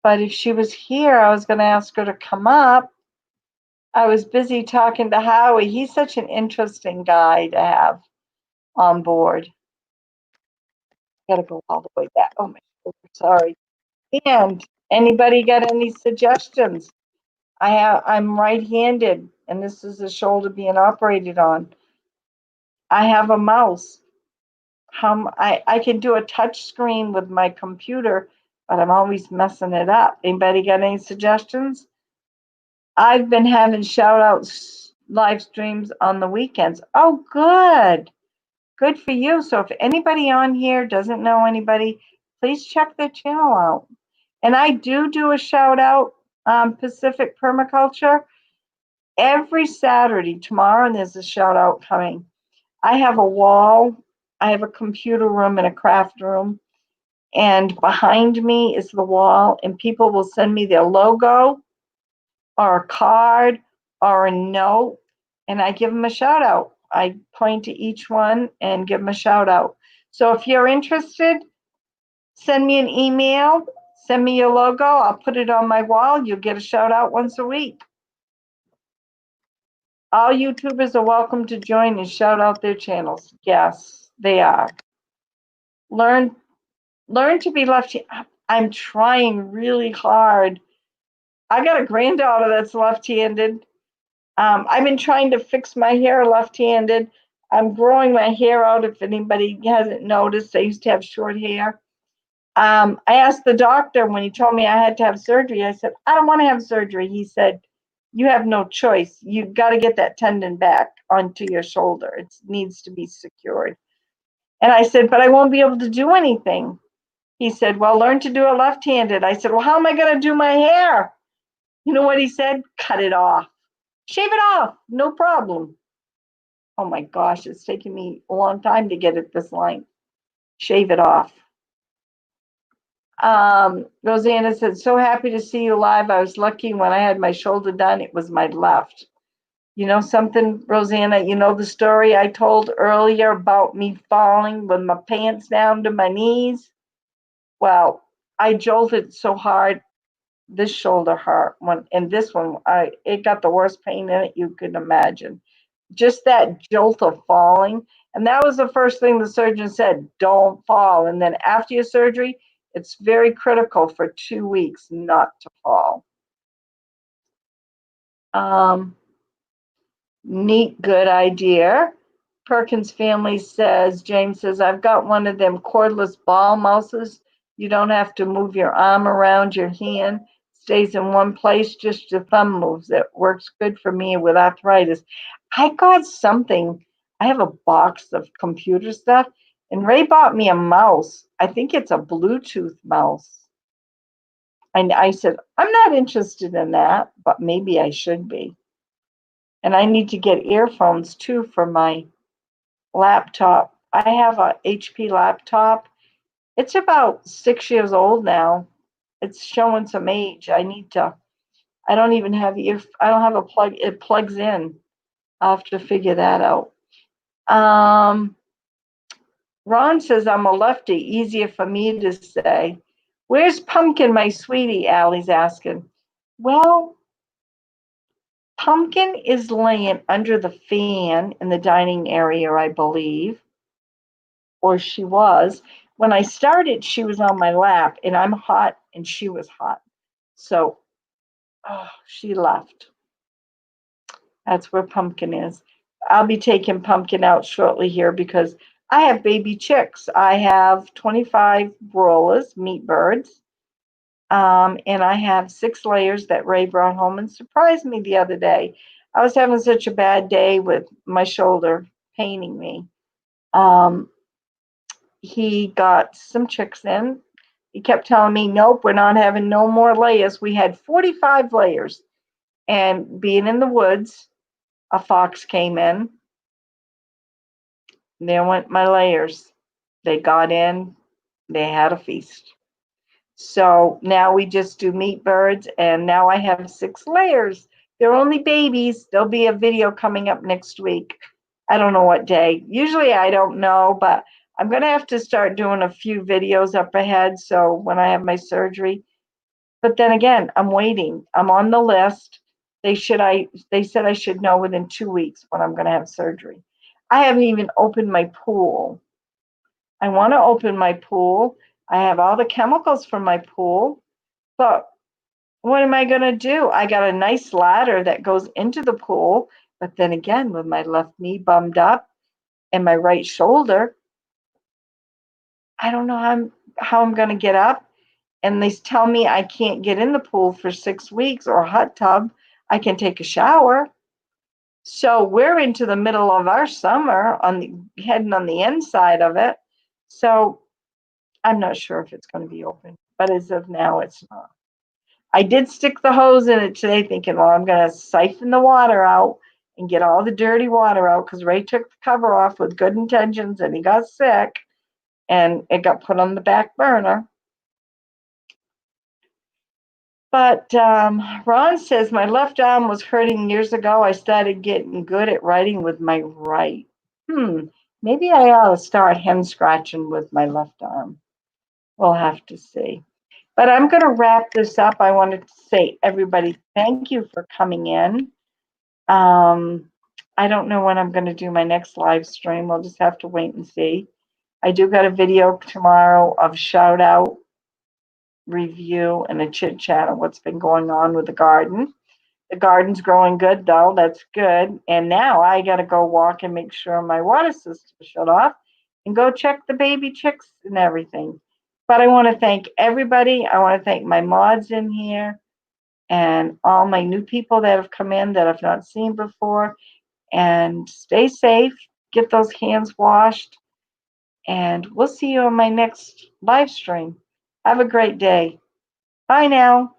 but if she was here, I was going to ask her to come up. I was busy talking to Howie. He's such an interesting guy to have on board. Gotta go all the way back. Oh my God, sorry. And anybody got any suggestions? I'm right-handed, and this is the shoulder being operated on. I have a mouse. I can do a touch screen with my computer, but I'm always messing it up. Anybody got any suggestions? I've been having shout outs live streams on the weekends. Oh, good. Good for you. So if anybody on here doesn't know anybody, please check their channel out. And I do a shout out Pacific Permaculture every Saturday. Tomorrow, and there's a shout out coming. I have a wall, I have a computer room and a craft room, and behind me is the wall, and people will send me their logo or a card or a note, and I give them a shout out. I point to each one and give them a shout out. So if you're interested, send me an email, send me your logo, I'll put it on my wall. You'll get a shout out once a week. All YouTubers are welcome to join and shout out their channels. Yes, they are. Learn to be lefty. I'm trying really hard. I got a granddaughter that's left-handed. I've been trying to fix my hair left-handed. I'm growing my hair out. If anybody hasn't noticed, I used to have short hair. I asked the doctor when he told me I had to have surgery. I said, I don't want to have surgery. He said, you have no choice. You've got to get that tendon back onto your shoulder. It needs to be secured. And I said, but I won't be able to do anything. He said, well, learn to do it left-handed. I said, well, how am I going to do my hair? You know what he said? Cut it off. Shave it off. No problem. Oh my gosh, it's taken me a long time to get it this length. Shave it off. Rosanna said, so happy to see you live. I was lucky when I had my shoulder done, it was my left. You know something, Rosanna, you know the story I told earlier about me falling with my pants down to my knees? Well, I jolted so hard, this shoulder hurt. And this one, it got the worst pain in it you could imagine. Just that jolt of falling. And that was the first thing the surgeon said, don't fall. And then after your surgery, it's very critical for 2 weeks not to fall. Neat, good idea. Perkins family says, James says, I've got one of them cordless ball mouses. You don't have to move your arm around your hand. Stays in one place, just your thumb moves. It works good for me with arthritis. I got something. I have a box of computer stuff, and Ray bought me a mouse. I think it's a Bluetooth mouse. And I said, I'm not interested in that, but maybe I should be. And I need to get earphones too for my laptop. I have a HP laptop. It's about 6 years old now. It's showing some age. I don't even have I don't have a plug. It plugs in. I'll have to figure that out. Ron says I'm a lefty. Easier for me to say. Where's Pumpkin, my sweetie? Allie's asking. Well, Pumpkin is laying under the fan in the dining area, I believe. Or she was. When I started, she was on my lap, and I'm hot, and she was hot. So she left. That's where Pumpkin is. I'll be taking Pumpkin out shortly here because I have baby chicks. I have 25 broilers, meat birds, and I have 6 layers that Ray brought home and surprised me the other day. I was having such a bad day with my shoulder paining me. He got some chicks in. He kept telling me, nope, we're not having no more layers. We had 45 layers. And being in the woods, a fox came in. There went my layers. They got in. They had a feast. So now we just do meat birds, and now I have 6 layers. They're only babies. There'll be a video coming up next week. I don't know what day. Usually I don't know, but I'm going to have to start doing a few videos up ahead. So when I have my surgery, but then again, I'm waiting. I'm on the list. They said I should know within 2 weeks when I'm going to have surgery. I haven't even opened my pool. I want to open my pool. I have all the chemicals from my pool, but what am I going to do? I got a nice ladder that goes into the pool, but then again, with my left knee bummed up and my right shoulder, I don't know how I'm going to get up. And they tell me I can't get in the pool for 6 weeks or a hot tub. I can take a shower. So we're into the middle of our summer heading on the inside of it. So I'm not sure if it's going to be open, but as of now, it's not. I did stick the hose in it today thinking, well, I'm going to siphon the water out and get all the dirty water out because Ray took the cover off with good intentions and he got sick and it got put on the back burner. But Ron says, my left arm was hurting years ago. I started getting good at writing with my right. Maybe I ought to start hand scratching with my left arm. We'll have to see. But I'm going to wrap this up. I wanted to say, everybody, thank you for coming in. I don't know when I'm going to do my next live stream. We'll just have to wait and see. I do got a video tomorrow of shout out, review, and a chit chat on what's been going on with the garden. The garden's growing good though. That's good. And now I got to go walk and make sure my water system is shut off and go check the baby chicks and everything. But I want to thank everybody. I want to thank my mods in here and all my new people that have come in that I've not seen before. And stay safe. Get those hands washed. And we'll see you on my next live stream. Have a great day. Bye now.